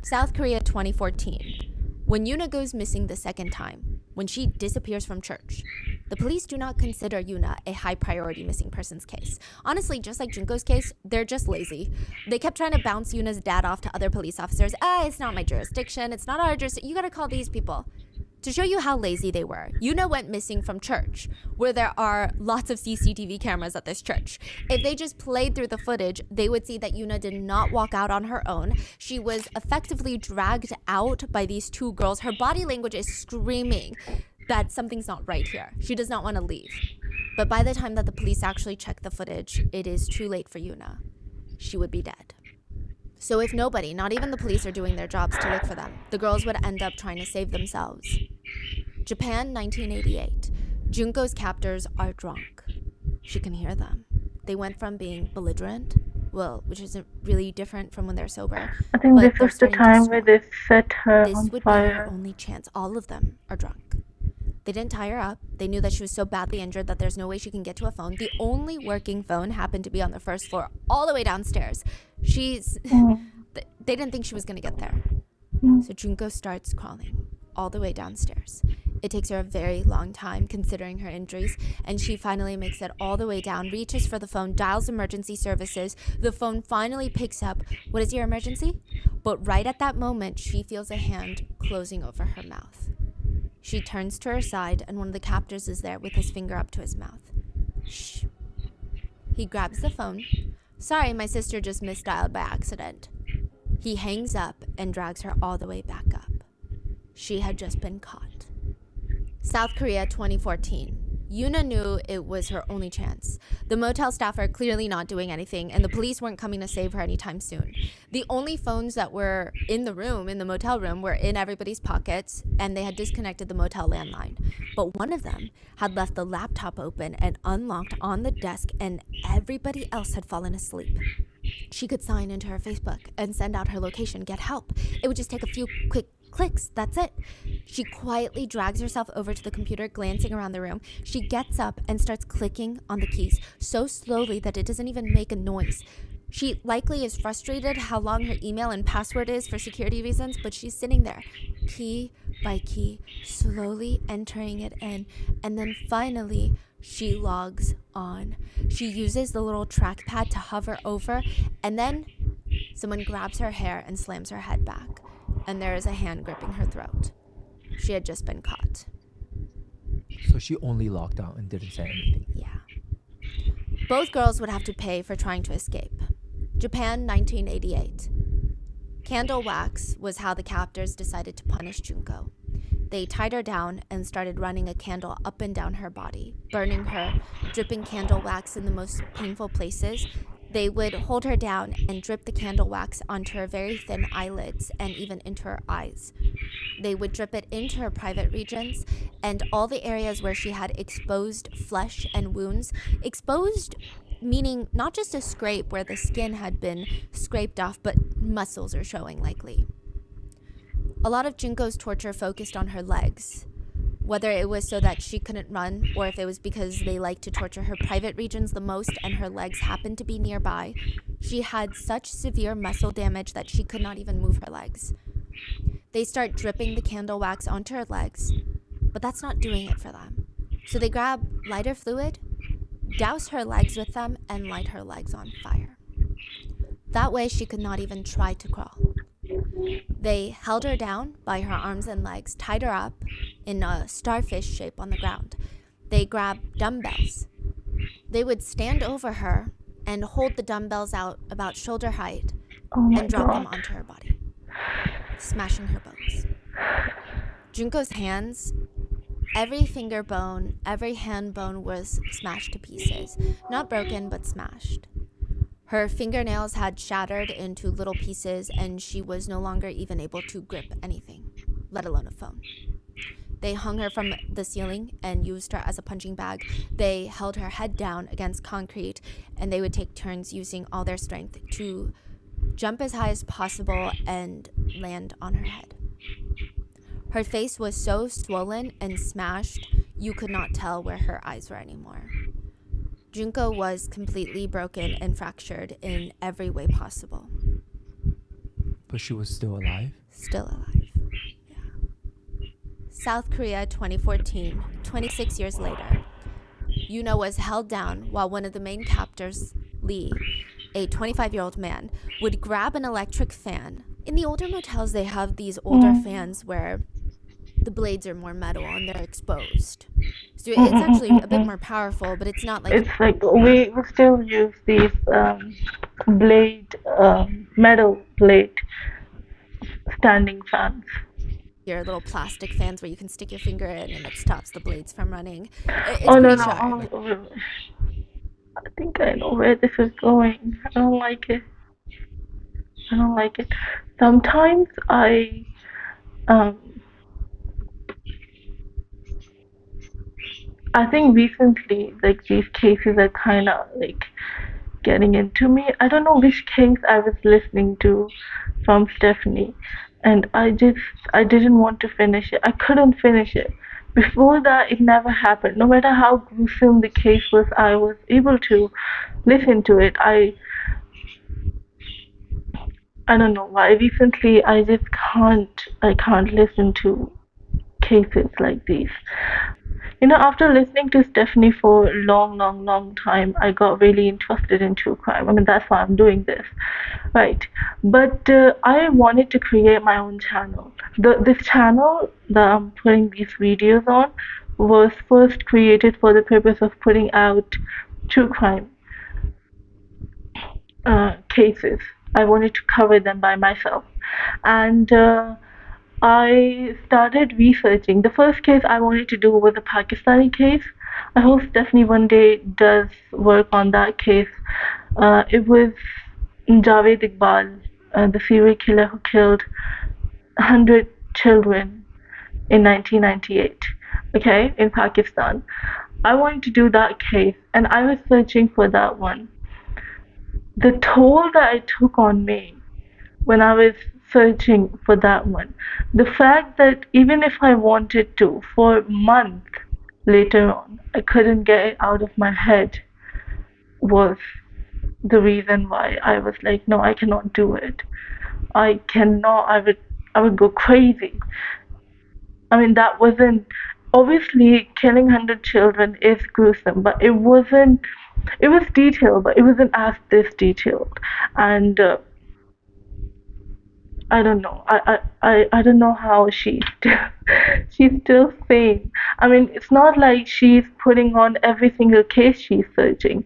South Korea 2014. When Yuna goes missing the second time, when she disappears from church, the police do not consider Yuna a high priority missing persons case. Honestly, just like Junko's case, they're just lazy. They kept trying to bounce Yuna's dad off to other police officers. It's not my jurisdiction. It's not our jurisdiction. You gotta call these people. To show you how lazy they were, Yuna went missing from church, where there are lots of CCTV cameras at this church. If they just played through the footage, they would see that Yuna did not walk out on her own. She was effectively dragged out by these two girls. Her body language is screaming that something's not right here. She does not want to leave. But by the time that the police actually check the footage, it is too late for Yuna. She would be dead. So if nobody, not even the police, are doing their jobs to look for them, the girls would end up trying to save themselves. Japan, 1988. Junko's captors are drunk. She can hear them. They went from being belligerent, well, which isn't really different from when they're sober. I think but this they're was the starting to time where smoke. they set her This on would be her fire. only chance. All of them are drunk. They didn't tie her up. They knew that she was so badly injured that there's no way she can get to a phone. The only working phone happened to be on the first floor, all the way downstairs. They didn't think she was going to get there. So Junko starts crawling all the way downstairs. It takes her a very long time considering her injuries, and she finally makes it all the way down, reaches for the phone, dials emergency services. The phone finally picks up. What is your emergency? But right at that moment, she feels a hand closing over her mouth. She turns to her side, and one of the captors is there with his finger up to his mouth. Shh. He grabs the phone. Sorry, my sister just misdialed by accident. He hangs up and drags her all the way back up. She had just been caught. South Korea 2014. Yuna knew it was her only chance. The motel staff are clearly not doing anything, and the police weren't coming to save her anytime soon. The only phones that were in the room, in the motel room, were in everybody's pockets, and they had disconnected the motel landline. But one of them had left the laptop open and unlocked on the desk, and everybody else had fallen asleep. She could sign into her Facebook and send out her location, get help. It would just take a few quick clicks, that's it. She quietly drags herself over to the computer, glancing around the room. She gets up and starts clicking on the keys so slowly that it doesn't even make a noise. She likely is frustrated how long her email and password is for security reasons, but she's sitting there, key by key, slowly entering it in, and then finally she logs on. She uses the little trackpad to hover over, and then someone grabs her hair and slams her head back, and there is a hand gripping her throat. She had just been caught. So she only locked out and didn't say anything. Yeah. Both girls would have to pay for trying to escape. Japan, 1988. Candle wax was how the captors decided to punish Junko. They tied her down and started running a candle up and down her body, burning her, dripping candle wax in the most painful places. They would hold her down and drip the candle wax onto her very thin eyelids and even into her eyes. They would drip it into her private regions and all the areas where she had exposed flesh and wounds. Exposed meaning not just a scrape where the skin had been scraped off, but muscles are showing likely. A lot of Junko's torture focused on her legs, whether it was so that she couldn't run or if it was because they liked to torture her private regions the most and her legs happened to be nearby. She had such severe muscle damage that she could not even move her legs. They start dripping the candle wax onto her legs, but that's not doing it for them. So they grab lighter fluid, douse her legs with them, and light her legs on fire. That way she could not even try to crawl. They held her down by her arms and legs, tied her up in a starfish shape on the ground. They grabbed dumbbells. They would stand over her and hold the dumbbells out about shoulder height and drop them onto her body, smashing her bones. Junko's hands, every finger bone, every hand bone was smashed to pieces. Not broken, but smashed. Her fingernails had shattered into little pieces, and she was no longer even able to grip anything, let alone a phone. They hung her from the ceiling and used her as a punching bag. They held her head down against concrete, and they would take turns using all their strength to jump as high as possible and land on her head. Her face was so swollen and smashed, you could not tell where her eyes were anymore. Junko was completely broken and fractured in every way possible. But she was still alive? Still alive. Yeah. South Korea, 2014, 26 years later. Yuna was held down while one of the main captors, Lee, a 25-year-old man, would grab an electric fan. In the older motels, they have these older fans where the blades are more metal and they're exposed. So it's actually a bit more powerful, but it's not like It's like we still use these blade, metal blade standing fans. your little plastic fans where you can stick your finger in and it stops the blades from running. It's Oh no pretty no! sharp. I think I know where this is going. I don't like it. I don't like it. Sometimes um, I think recently, like these cases are kind of like getting into me. I don't know which case I was listening to from Stephanie, and I didn't want to finish it. I couldn't finish it. Before that, it never happened. No matter how gruesome the case was, I was able to listen to it. I don't know why. Recently, I can't listen to cases like these. You know, after listening to Stephanie for a long time, I got really interested in true crime. I mean, that's why I'm doing this, right? But I wanted to create my own channel. This channel that I'm putting these videos on was first created for the purpose of putting out true crime cases. I wanted to cover them by myself, and I started researching. The first case I wanted to do was a Pakistani case. I hope Stephanie one day does work on that case. It was Javed Iqbal, the serial killer who killed 100 children in 1998, okay, in Pakistan. I wanted to do that case, and I was searching for that one. The toll that it took on me when I was searching for that one. The fact that even if I wanted to, for months later on, I couldn't get it out of my head was the reason why I was like, no, I cannot do it. I cannot. I would go crazy. I mean, that wasn't obviously killing 100 children is gruesome, but it wasn't. It was detailed, but it wasn't as this detailed, and I don't know. I don't know how she's still sane. I mean, it's not like she's putting on every single case she's searching.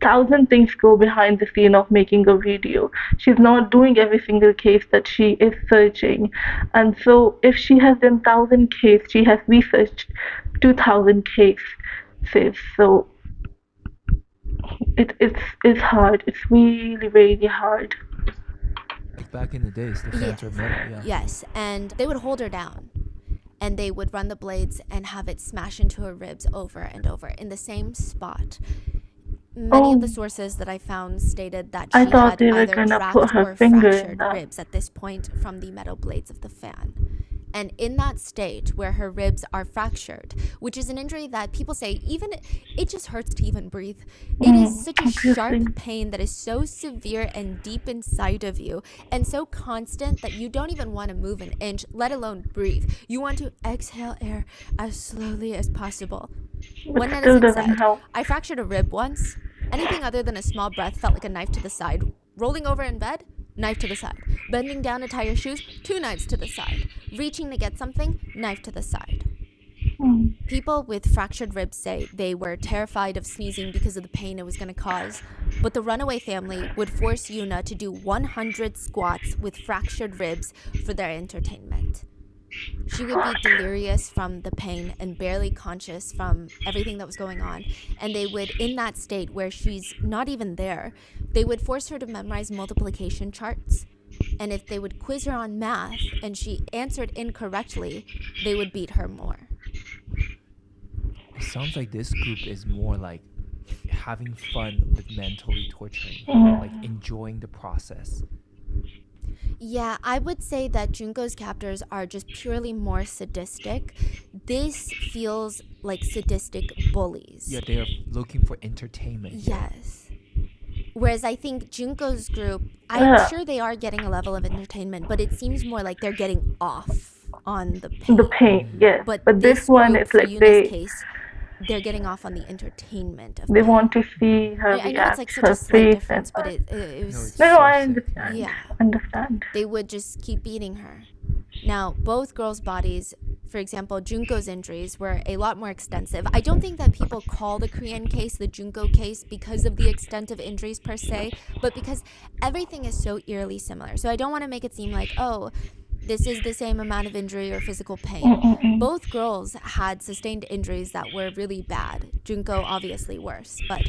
Thousand things go behind the scene of making a video. She's not doing every single case that she is searching. And so if she has done 1,000 cases, she has researched 2,000 cases. So it's hard. It's really hard. Like back in the days, the fans were metal, yeah. Yes, and they would hold her down. And they would run the blades and have it smash into her ribs over and over in the same spot. Many of the sources that I found stated that she I thought had they were either gonna put cracked her or finger in fractured that. ribs at this point from the metal blades of the fan. And in that state where her ribs are fractured, which is an injury that people say even it just hurts to even breathe. It is such a Interesting. sharp pain that is so severe and deep inside of you and so constant that you don't even want to move an inch, let alone breathe. You want to exhale air as slowly as possible. But One still medicine doesn't said, help. I fractured a rib once. Anything other than a small breath felt like a knife to the side. Rolling over in bed, knife to the side. Bending down to tie your shoes, 2 knives to the side. Reaching to get something, knife to the side. People with fractured ribs say they were terrified of sneezing because of the pain it was going to cause. But the runaway family would force Yuna to do 100 squats with fractured ribs for their entertainment. She would be delirious from the pain and barely conscious from everything that was going on. And they would, in that state where she's not even there, they would force her to memorize multiplication charts. And if they would quiz her on math and she answered incorrectly, they would beat her more. It sounds like this group is more like having fun with mentally torturing, like enjoying the process. Yeah, I would say that Junko's captors are just purely more sadistic. this feels like sadistic bullies. Yeah, they are looking for entertainment. Yes. Whereas I think Junko's group, Yeah. I'm sure they are getting a level of entertainment, but it seems more like they're getting off on the pain. The pain, yes. But But this one group, is for like Yuna's case, they're getting off on the entertainment of they pain. want to see her I know it's react, like such her a slight face, difference, but and it was... it's no, so I sick. understand. Yeah. Understand. They would just keep beating her. Now, both girls' bodies, for example, Junko's injuries were a lot more extensive. I don't think that people call the Korean case the Junko case because of the extent of injuries per se, but because everything is so eerily similar. So I don't want to make it seem like, oh, this is the same amount of injury or physical pain. Both girls had sustained injuries that were really bad. Junko obviously worse, but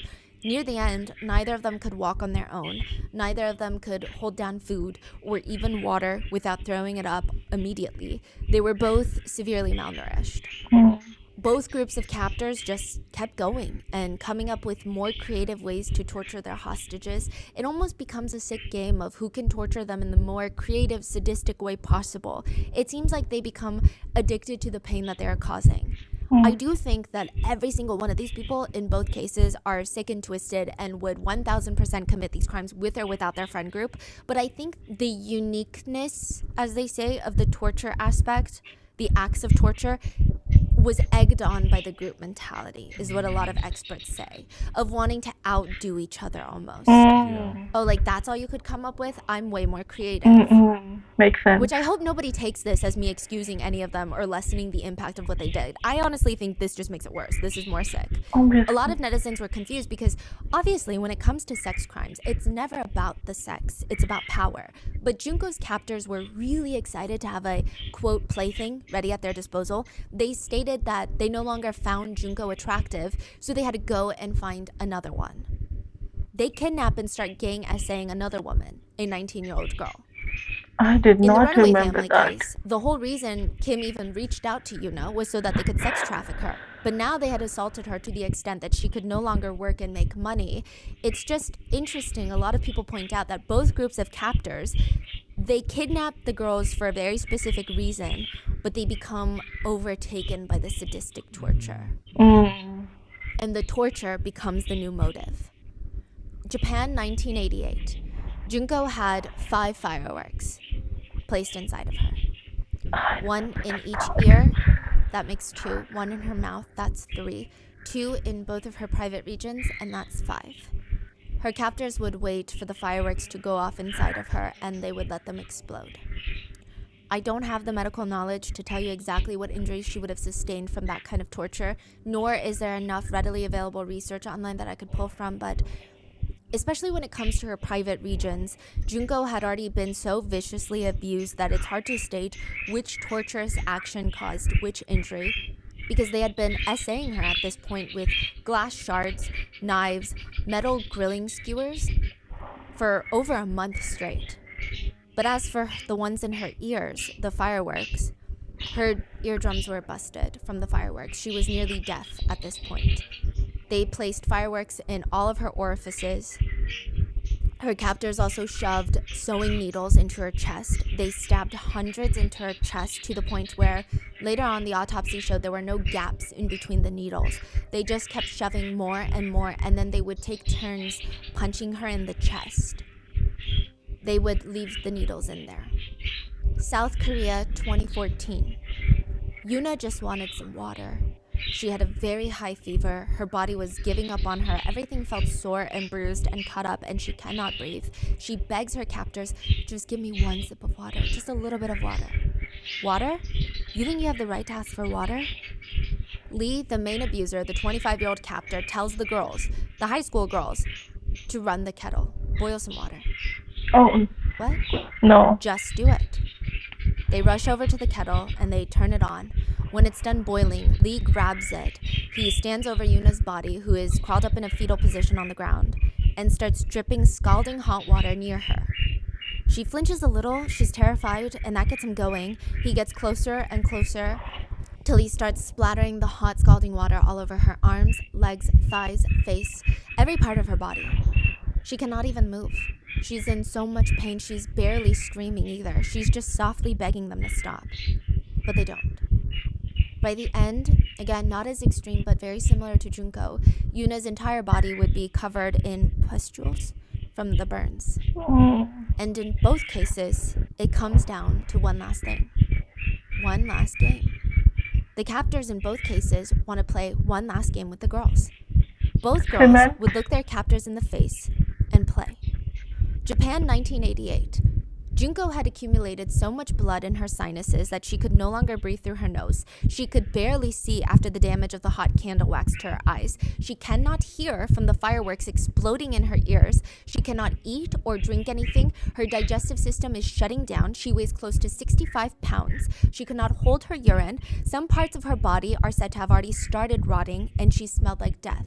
near the end, neither of them could walk on their own. Neither of them could hold down food or even water without throwing it up immediately. They were both severely malnourished. Both groups of captors just kept going and coming up with more creative ways to torture their hostages. It almost becomes a sick game of who can torture them in the more creative, sadistic way possible. It seems like they become addicted to the pain that they are causing. I do think that every single one of these people in both cases are sick and twisted and would 1000% commit these crimes with or without their friend group. But I think the uniqueness, as they say, of the torture aspect, the acts of torture, was egged on by the group mentality, is what a lot of experts say, of wanting to outdo each other almost. Oh, like that's all you could come up with? I'm way more creative. Makes sense. Which I hope nobody takes this as me excusing any of them or lessening the impact of what they did. I honestly think this just makes it worse. This is more sick. A lot of netizens were confused because obviously when it comes to sex crimes, it's never about the sex. It's about power. But Junko's captors were really excited to have a, quote, plaything ready at their disposal. They stated that they no longer found Junko attractive, so they had to go and find another one. They kidnap and start gang essaying another woman, a 19-year-old girl. I did In the not Runaway remember Family that. case, the whole reason Kim even reached out to Yuna was so that they could sex traffic her. But now they had assaulted her to the extent that she could no longer work and make money. It's just interesting. A lot of people point out that both groups of captors, they kidnap the girls for a very specific reason, but they become overtaken by the sadistic torture. And the torture becomes the new motive. Japan, 1988. Junko had 5 fireworks placed inside of her. 1 in each ear, that makes 2. 1 in her mouth, that's 3. 2 in both of her private regions, and that's 5. Her captors would wait for the fireworks to go off inside of her, and they would let them explode. I don't have the medical knowledge to tell you exactly what injuries she would have sustained from that kind of torture, nor is there enough readily available research online that I could pull from, but especially when it comes to her private regions, Junko had already been so viciously abused that it's hard to state which torturous action caused which injury, because they had been essaying her at this point with glass shards, knives, metal grilling skewers for over a month straight. But as for the ones in her ears, the fireworks, her eardrums were busted from the fireworks. She was nearly deaf at this point. They placed fireworks in all of her orifices. Her captors also shoved sewing needles into her chest. They stabbed hundreds into her chest to the point where later on the autopsy showed there were no gaps in between the needles. They just kept shoving more and more, and then they would take turns punching her in the chest. They would leave the needles in there. South Korea, 2014. Yuna just wanted some water. She had a very high fever. Her body was giving up on her. Everything felt sore and bruised and cut up, and she cannot breathe. She begs her captors, just give me 1 sip of water, just a little bit of water. Water? You think you have the right to ask for water? Lee, the main abuser, the 25-year-old captor, tells the girls, the high school girls, to run the kettle, boil some water. Oh, What? no. Just do it. They rush over to the kettle and they turn it on. When it's done boiling, Lee grabs it. He stands over Yuna's body, who is crawled up in a fetal position on the ground, and starts dripping scalding hot water near her. She flinches a little, she's terrified, and that gets him going. He gets closer and closer till he starts splattering the hot scalding water all over her arms, legs, thighs, face, every part of her body. She cannot even move. She's in so much pain, she's barely screaming either. She's just softly begging them to stop. But they don't. By the end, again, not as extreme, but very similar to Junko, Yuna's entire body would be covered in pustules from the burns. And in both cases, it comes down to one last thing. One last game. The captors in both cases want to play one last game with the girls. Both girls would look their captors in the face and play. Japan, 1988. Junko had accumulated so much blood in her sinuses that she could no longer breathe through her nose. She could barely see after the damage of the hot candle wax to her eyes. She cannot hear from the fireworks exploding in her ears. She cannot eat or drink anything. Her digestive system is shutting down. She weighs close to 65 pounds. She could not hold her urine. Some parts of her body are said to have already started rotting, and she smelled like death.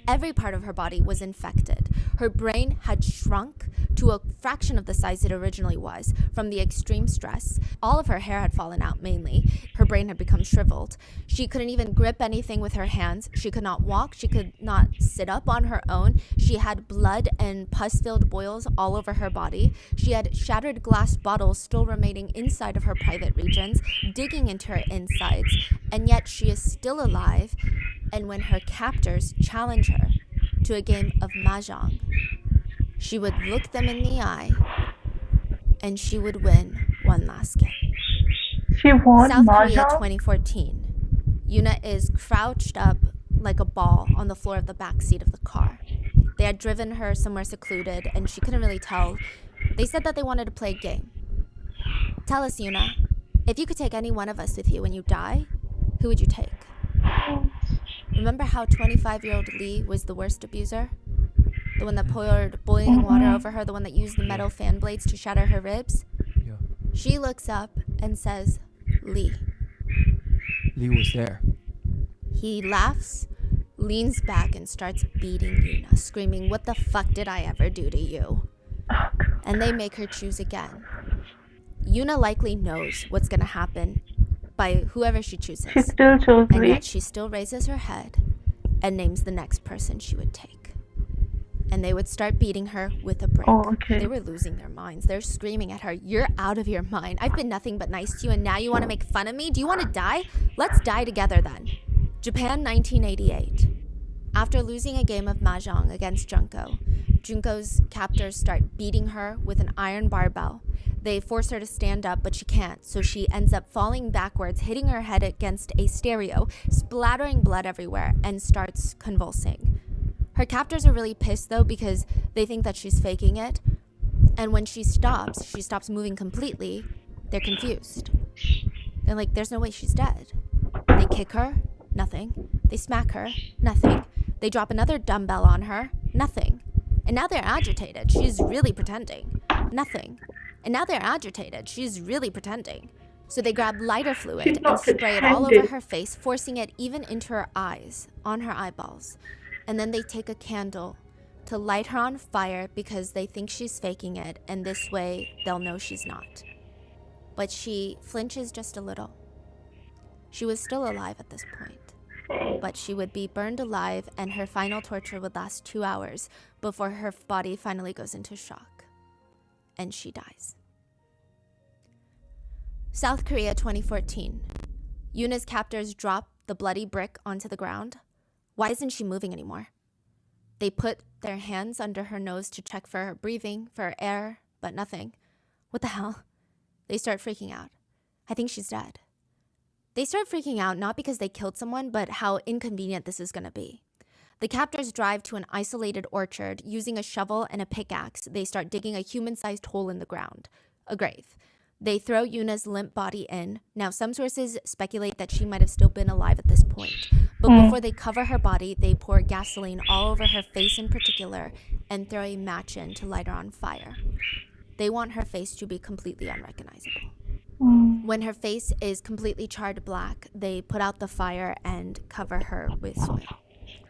Every part of her body was infected. Her brain had shrunk to a fraction of the size it originally was from the extreme stress. All of her hair had fallen out mainly. Her brain had become shriveled. She couldn't even grip anything with her hands. She could not walk. She could not sit up on her own. She had blood and pus-filled boils all over her body. She had shattered glass bottles still remaining inside of her private regions, digging into her insides. And yet she is still alive. And when her captors challenge her to a game of mahjong, she would look them in the eye and she would win one last game. She won South Korea, mahjong? 2014. Yuna is crouched up like a ball on the floor of the back seat of the car. They had driven her somewhere secluded and she couldn't really tell. They said that they wanted to play a game. Tell us, Yuna, if you could take any one of us with you when you die, who would you take? Remember how 25-year-old Lee was the worst abuser? The one that poured boiling water over her, the one that used the metal fan blades to shatter her ribs? Yeah. She looks up and says, Lee. Lee was there. He laughs, leans back, and starts beating Yuna, screaming, "What the fuck did I ever do to you?" And they make her choose again. Yuna likely knows what's going to happen by whoever she chooses. She still chose And Lee. yet she still raises her head and names the next person she would take. And they would start beating her with a brick. Oh, okay. They were losing their minds. They're screaming at her, "You're out of your mind. I've been nothing but nice to you, and now you want to make fun of me? Do you want to die? Let's die together then." Japan, 1988. After losing a game of mahjong against Junko, Junko's captors start beating her with an iron barbell. They force her to stand up, but she can't, so she ends up falling backwards, hitting her head against a stereo, splattering blood everywhere, and starts convulsing. Her captors are really pissed, though, because they think that she's faking it. And when she stops moving completely, they're confused. They're like, there's no way she's dead. They kick her, nothing. They smack her, nothing. They drop another dumbbell on her, nothing. And now they're agitated. She's really pretending. Nothing. And now they're agitated. She's really pretending. So they grab lighter fluid and spray it all over her face, forcing it even into her eyes, on her eyeballs. And then they take a candle to light her on fire because they think she's faking it, and this way they'll know she's not. But she flinches just a little. She was still alive at this point, but she would be burned alive, and her final torture would last 2 hours before her body finally goes into shock, and she dies. South Korea, 2014. Yuna's captors drop the bloody brick onto the ground. Why isn't she moving anymore? They put their hands under her nose to check for her breathing, for her air, but nothing. What the hell? They start freaking out. I think she's dead. They start freaking out not because they killed someone, but how inconvenient this is going to be. The captors drive to an isolated orchard. Using a shovel and a pickaxe, they start digging a human-sized hole in the ground, a grave. They throw Yuna's limp body in. Now, some sources speculate that she might have still been alive at this point. But before they cover her body, they pour gasoline all over her face in particular and throw a match in to light her on fire. They want her face to be completely unrecognizable. When her face is completely charred black, they put out the fire and cover her with soil.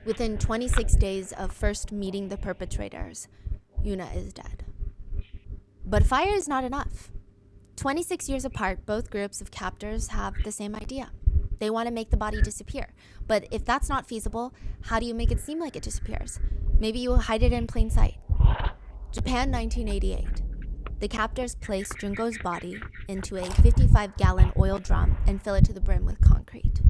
Within 26 days of first meeting the perpetrators, Yuna is dead. But fire is not enough. 26 years apart, both groups of captors have the same idea. They want to make the body disappear. But if that's not feasible, how do you make it seem like it disappears? Maybe you will hide it in plain sight. Japan, 1988. The captors place Junko's body into a 55-gallon oil drum and fill it to the brim with concrete.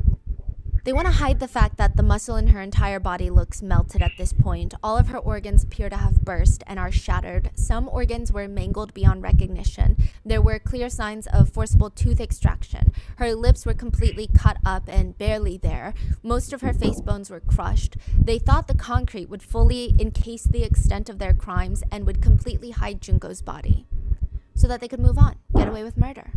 They want to hide the fact that the muscle in her entire body looks melted at this point. All of her organs appear to have burst and are shattered. Some organs were mangled beyond recognition. There were clear signs of forcible tooth extraction. Her lips were completely cut up and barely there. Most of her face bones were crushed. They thought the concrete would fully encase the extent of their crimes and would completely hide Junko's body so that they could move on, get away with murder.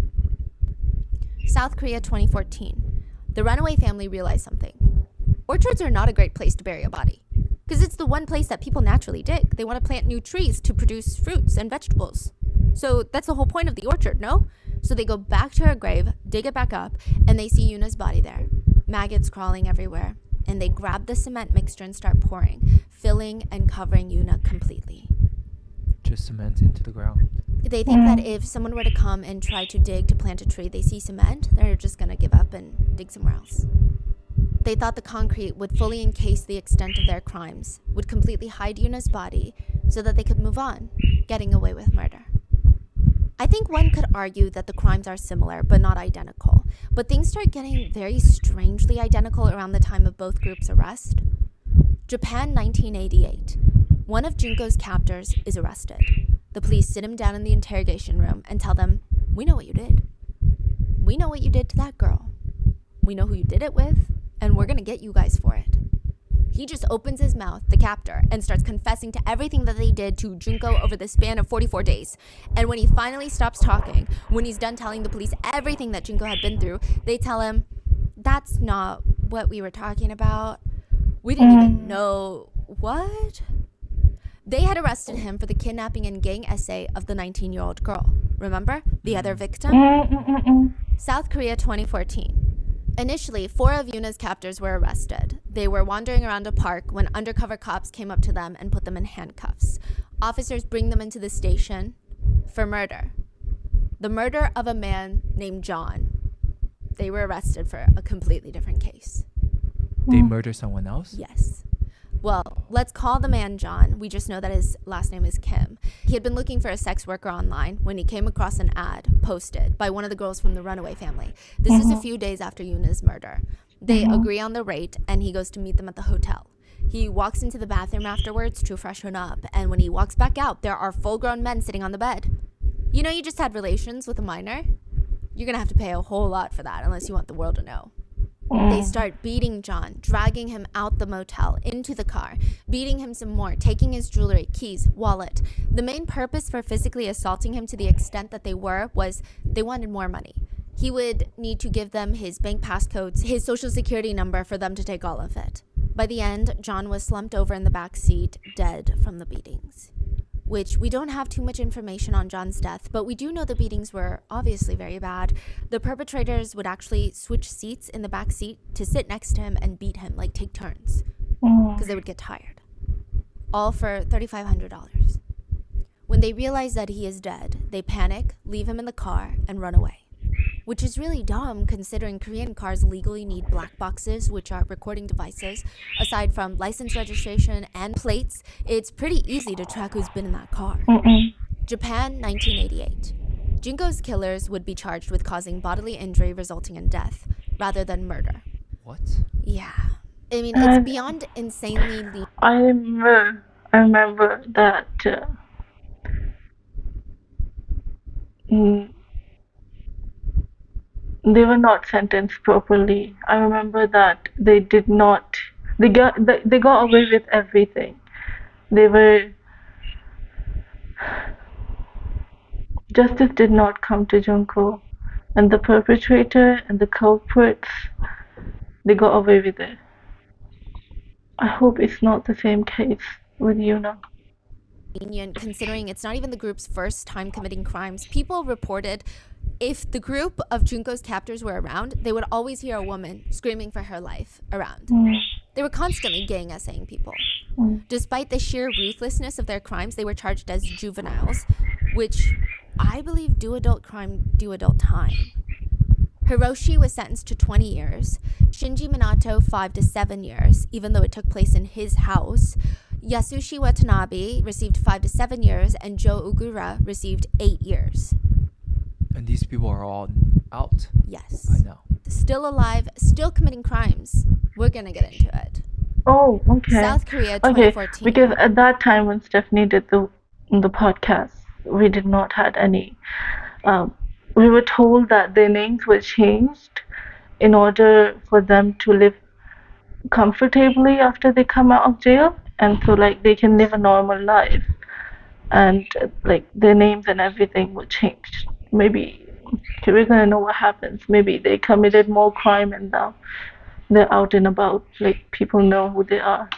South Korea, 2014. The runaway family realized something. Orchards are not a great place to bury a body, because it's the one place that people naturally dig. They want to plant new trees to produce fruits and vegetables. So that's the whole point of the orchard, no? So they go back to her grave, dig it back up, and they see Yuna's body there. Maggots crawling everywhere. And they grab the cement mixture and start pouring, filling and covering Yuna completely. Just cement into the ground. They think that if someone were to come and try to dig to plant a tree, they see cement, they're just going to give up and dig somewhere else. They thought the concrete would fully encase the extent of their crimes, would completely hide Yuna's body so that they could move on, getting away with murder. I think one could argue that the crimes are similar but not identical, but things start getting very strangely identical around the time of both groups' arrest. Japan, 1988. One of Junko's captors is arrested. The police sit him down in the interrogation room and tell them, "We know what you did. We know what you did to that girl. We know who you did it with, and we're going to get you guys for it." He just opens his mouth, the captor, and starts confessing to everything that they did to Junko over the span of 44 days. And when he finally stops talking, when he's done telling the police everything that Junko had been through, they tell him, "That's not what we were talking about. We didn't even know." What? They had arrested him for the kidnapping and gang essay of the 19-year-old girl. Remember? The other victim? South Korea, 2014. Initially, 4 of Yuna's captors were arrested. They were wandering around a park when undercover cops came up to them and put them in handcuffs. Officers bring them into the station for murder. The murder of a man named John. They were arrested for a completely different case. They murder someone else? Yes. Well, let's call the man John. We just know that his last name is Kim. He had been looking for a sex worker online when he came across an ad posted by one of the girls from the runaway family. This is a few days after Yuna's murder. They agree on the rate, and he goes to meet them at the hotel. He walks into the bathroom afterwards to freshen up, and when he walks back out, there are full-grown men sitting on the bed. You know you just had relations with a minor? You're gonna have to pay a whole lot for that unless you want the world to know. They start beating John, dragging him out the motel, into the car, beating him some more, taking his jewelry, keys, wallet. The main purpose for physically assaulting him to the extent that they were was they wanted more money. He would need to give them his bank passcodes, his social security number for them to take all of it. By the end, John was slumped over in the back seat, dead from the beatings. Which we don't have too much information on John's death, but we do know the beatings were obviously very bad. The perpetrators would actually switch seats in the back seat to sit next to him and beat him, like take turns, because they would get tired. All for $3,500. When they realize that he is dead, they panic, leave him in the car, and run away. Which is really dumb considering Korean cars legally need black boxes, which are recording devices. Aside from license registration and plates, it's pretty easy to track who's been in that car. Japan, 1988. Junko's killers would be charged with causing bodily injury resulting in death, rather than murder. What? Yeah. I mean, it's beyond insanely I remember that they were not sentenced properly. I remember that they got away with everything. Justice did not come to Junko, and the perpetrator and the culprits, they got away with it. I hope it's not the same case with Yuna. lenient considering it's not even the group's first time committing crimes. People reported if the group of Junko's captors were around, they would always hear a woman screaming for her life around. They were constantly gang essaying people. Despite the sheer ruthlessness of their crimes, they were charged as juveniles, which I believe do adult crime, do adult time. Hiroshi was sentenced to 20 years, Shinji Minato 5 to 7 years, even though it took place in his house. Yasushi Watanabe received 5 to 7 years, and Joe Ogura received 8 years. And these people are all out Yes. by now. Still alive, still committing crimes. We're gonna get into it. Oh, okay. South Korea, Okay, 2014. because at that time when Stephanie did the podcast, we did not had any. We were told that their names were changed in order for them to live comfortably after they come out of jail, and so like they can live a normal life, and like their names and everything were changed. Maybe we're gonna know what happens. Maybe they committed more crime and now they're out and about. Like people know who they are.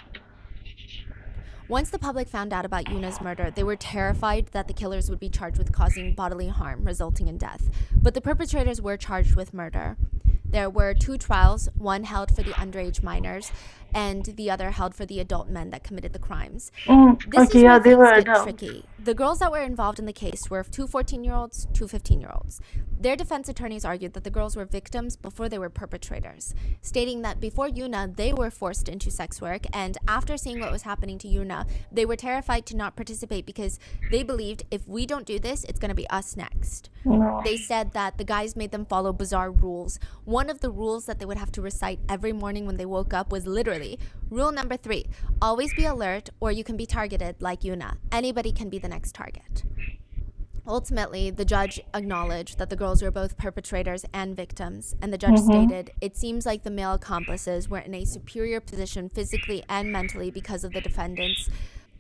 Once the public found out about Yuna's murder, they were terrified that the killers would be charged with causing bodily harm, resulting in death. But the perpetrators were charged with murder. There were 2 trials, one held for the underage minors and the other held for the adult men that committed the crimes. This Okay, is yeah, where they things were get adults. tricky. The girls that were involved in the case were 2 14-year-olds, 2 15-year-olds. Their defense attorneys argued that the girls were victims before they were perpetrators, stating that before Yuna, they were forced into sex work, and after seeing what was happening to Yuna, they were terrified to not participate because they believed if we don't do this, it's going to be us next. No. They said that the guys made them follow bizarre rules. One of the rules that they would have to recite every morning when they woke up was literally rule number 3: always be alert or you can be targeted like Yuna. Anybody can be the next target. Ultimately, the judge acknowledged that the girls were both perpetrators and victims, and the judge stated, "It seems like the male accomplices were in a superior position physically and mentally because of the defendants'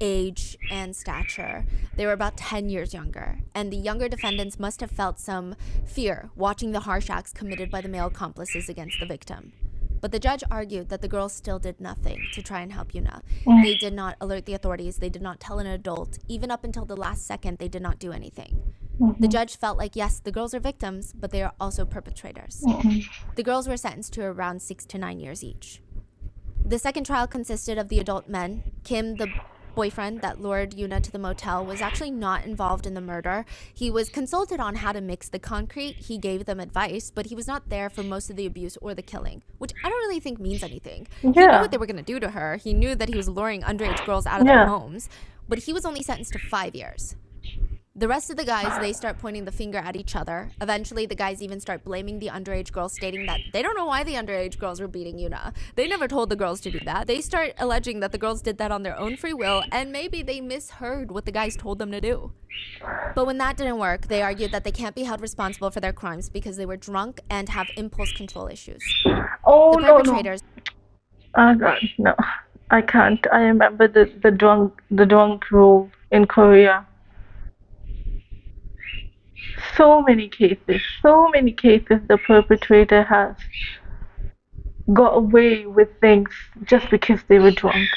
age and stature. They were about 10 years younger, and the younger defendants must have felt some fear watching the harsh acts committed by the male accomplices against the victim." But the judge argued that the girls still did nothing to try and help Yuna. They did not alert the authorities. They did not tell an adult. Even up until the last second, they did not do anything. The judge felt like, yes, the girls are victims, but they are also perpetrators. The girls were sentenced to around 6 to 9 years each. The second trial consisted of the adult men. Kim, the boyfriend that lured Yuna to the motel, was actually not involved in the murder. He was consulted on how to mix the concrete. He gave them advice, but he was not there for most of the abuse or the killing, which I don't really think means anything. He knew Yeah. what they were going to do to her. He knew that he was luring underage girls out of their homes, but he was only sentenced to 5 years. The rest of the guys, they start pointing the finger at each other. Eventually, the guys even start blaming the underage girls, stating that they don't know why the underage girls were beating Yuna. They never told the girls to do that. They start alleging that the girls did that on their own free will, and maybe they misheard what the guys told them to do. But when that didn't work, they argued that they can't be held responsible for their crimes because they were drunk and have impulse control issues. Oh The no, no. perpetrators Oh God, no. I can't. I remember the drunk rule in Korea. So many cases, the perpetrator has got away with things just because they were drunk.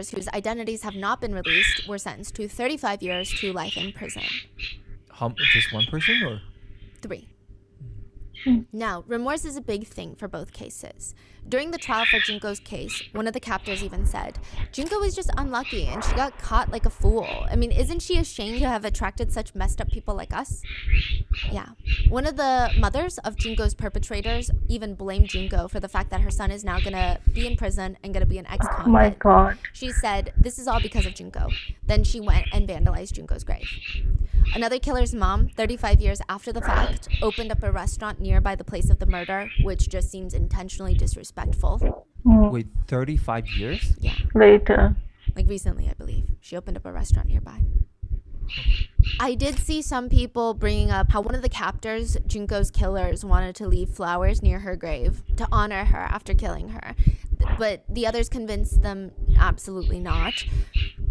whose identities have not been released were sentenced to 35 years to life in prison. Just one person or? 3. Now, remorse is a big thing for both cases. During the trial for Junko's case, one of the captors even said, "Junko was just unlucky and she got caught like a fool. I mean, isn't she ashamed to have attracted such messed up people like us?" Yeah. One of the mothers of Junko's perpetrators even blamed Junko for the fact that her son is now going to be in prison and going to be an ex-convict. Oh my God. She said, "This is all because of Junko." Then she went and vandalized Junko's grave. Another killer's mom, 35 years after the fact, opened up a restaurant nearby the place of the murder, which just seems intentionally disrespectful. Wait, 35 years? Yeah, Later. like recently, I believe. She opened up a restaurant nearby. I did see some people bringing up how one of the captors, Junko's killers, wanted to leave flowers near her grave to honor her after killing her. But the others convinced them absolutely not.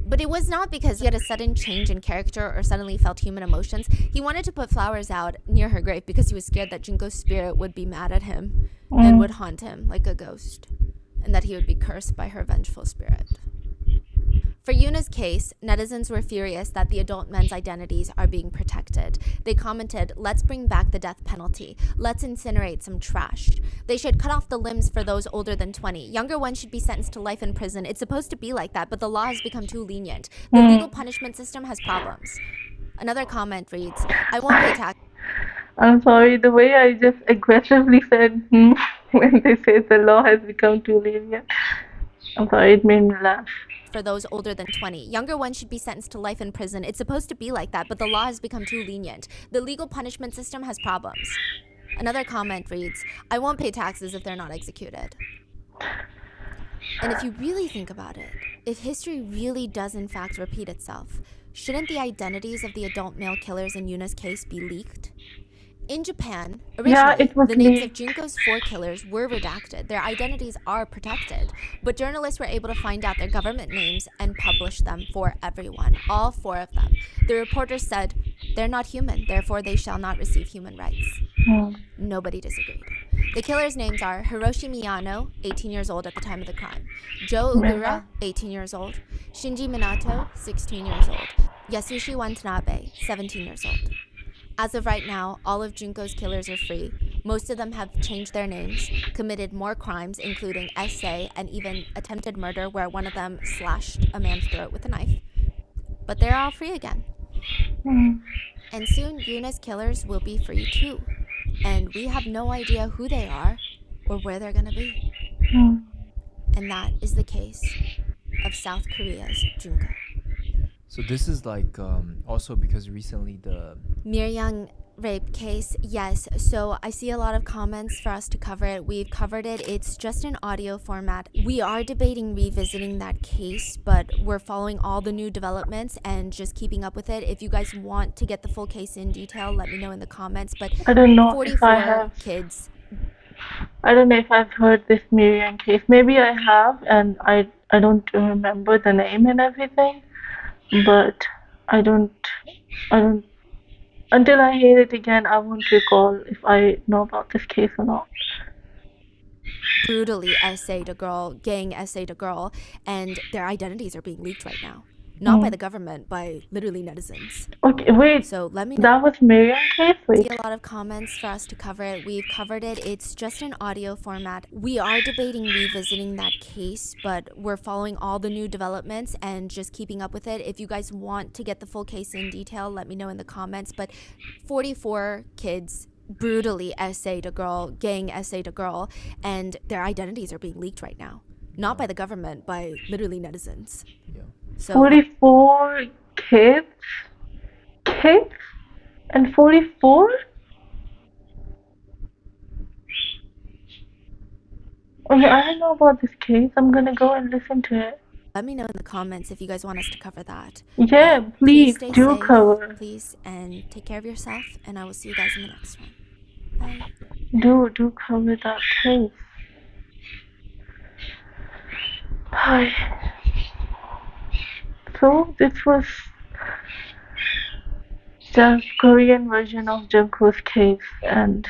But it was not because he had a sudden change in character or suddenly felt human emotions. He wanted to put flowers out near her grave because he was scared that Junko's spirit would be mad at him and would haunt him like a ghost, and that he would be cursed by her vengeful spirit. For Yuna's case, netizens were furious that the adult men's identities are being protected. They commented, "Let's bring back the death penalty. Let's incinerate some trash. They should cut off the limbs for those older than 20. Younger ones should be sentenced to life in prison. It's supposed to be like that, but the law has become too lenient. The legal punishment system has problems." Another comment reads, "I won't pay tax." I'm sorry, the way I just aggressively said when they said the law has become too lenient. I'm sorry, it made me laugh. for those older than 20. Younger ones should be sentenced to life in prison. It's supposed to be like that, but the law has become too lenient. The legal punishment system has problems. Another comment reads, I won't pay taxes if they're not executed. And if you really think about it, if history really does in fact repeat itself, shouldn't the identities of the adult male killers in Yuna's case be leaked? In Japan, originally, the names of Junko's 4 killers were redacted. Their identities are protected, but journalists were able to find out their government names and publish them for everyone, all 4 of them. The reporters said, they're not human, therefore they shall not receive human rights. Nobody disagreed. The killers' names are Hiroshi Miyano, 18 years old at the time of the crime, Joe Ugura, 18 years old, Shinji Minato, 16 years old, Yasushi Watanabe, 17 years old. As of right now, all of Junko's killers are free. Most of them have changed their names, committed more crimes, including SA and even attempted murder where one of them slashed a man's throat with a knife. But they're all free again. And soon, Yuna's killers will be free too. And we have no idea who they are or where they're gonna be. And that is the case of South Korea's Junko. So this is like also because recently the Miryang rape case, yes. So I see a lot of comments for us to cover it. We've covered it. It's just an audio format. We are debating revisiting that case, but we're following all the new developments and just keeping up with it. If you guys want to get the full case in detail, let me know in the comments. But I don't know 44 if I have. kids. I don't know if I've heard this Miriam case. Maybe I have, and I don't remember the name and everything. But I don't. Until I hear it again, I won't recall if I know about this case or not. Brutally essayed a girl, gang essayed a girl, and their identities are being leaked right now. Not by the government, by literally netizens. Okay, wait. So let me know. That was Miriam case? See Wait. a lot of comments for us to cover it. We've covered it. It's just an audio format. We are debating revisiting that case, but we're following all the new developments and just keeping up with it. If you guys want to get the full case in detail, let me know in the comments. But 44 kids brutally essayed a girl, gang essayed a girl, and their identities are being leaked right now. Not by the government, by literally netizens. yeah. So 44 kids? Kids? And 44? Okay, I don't know about this case. I'm gonna go and listen to it. let me know in the comments if you guys want us to cover that. Yeah, please stay do safe, cover. please, and take care of yourself, and I will see you guys in the next one. Bye. Do cover that case. Hi. So this was the Korean version of Junko's case, and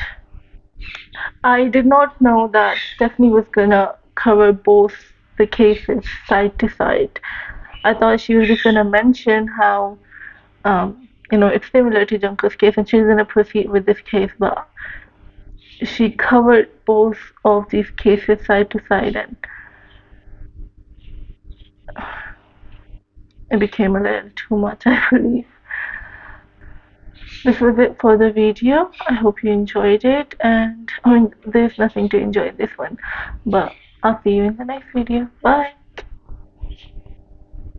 I did not know that Stephanie was gonna cover both the cases side to side. I thought she was just gonna mention how it's similar to Junko's case and she's gonna proceed with this case, but she covered both of these cases side to side, and it became a little too much, I believe. This was it for the video. I hope you enjoyed it, and there's nothing to enjoy in this one, but I'll see you in the next video. Bye.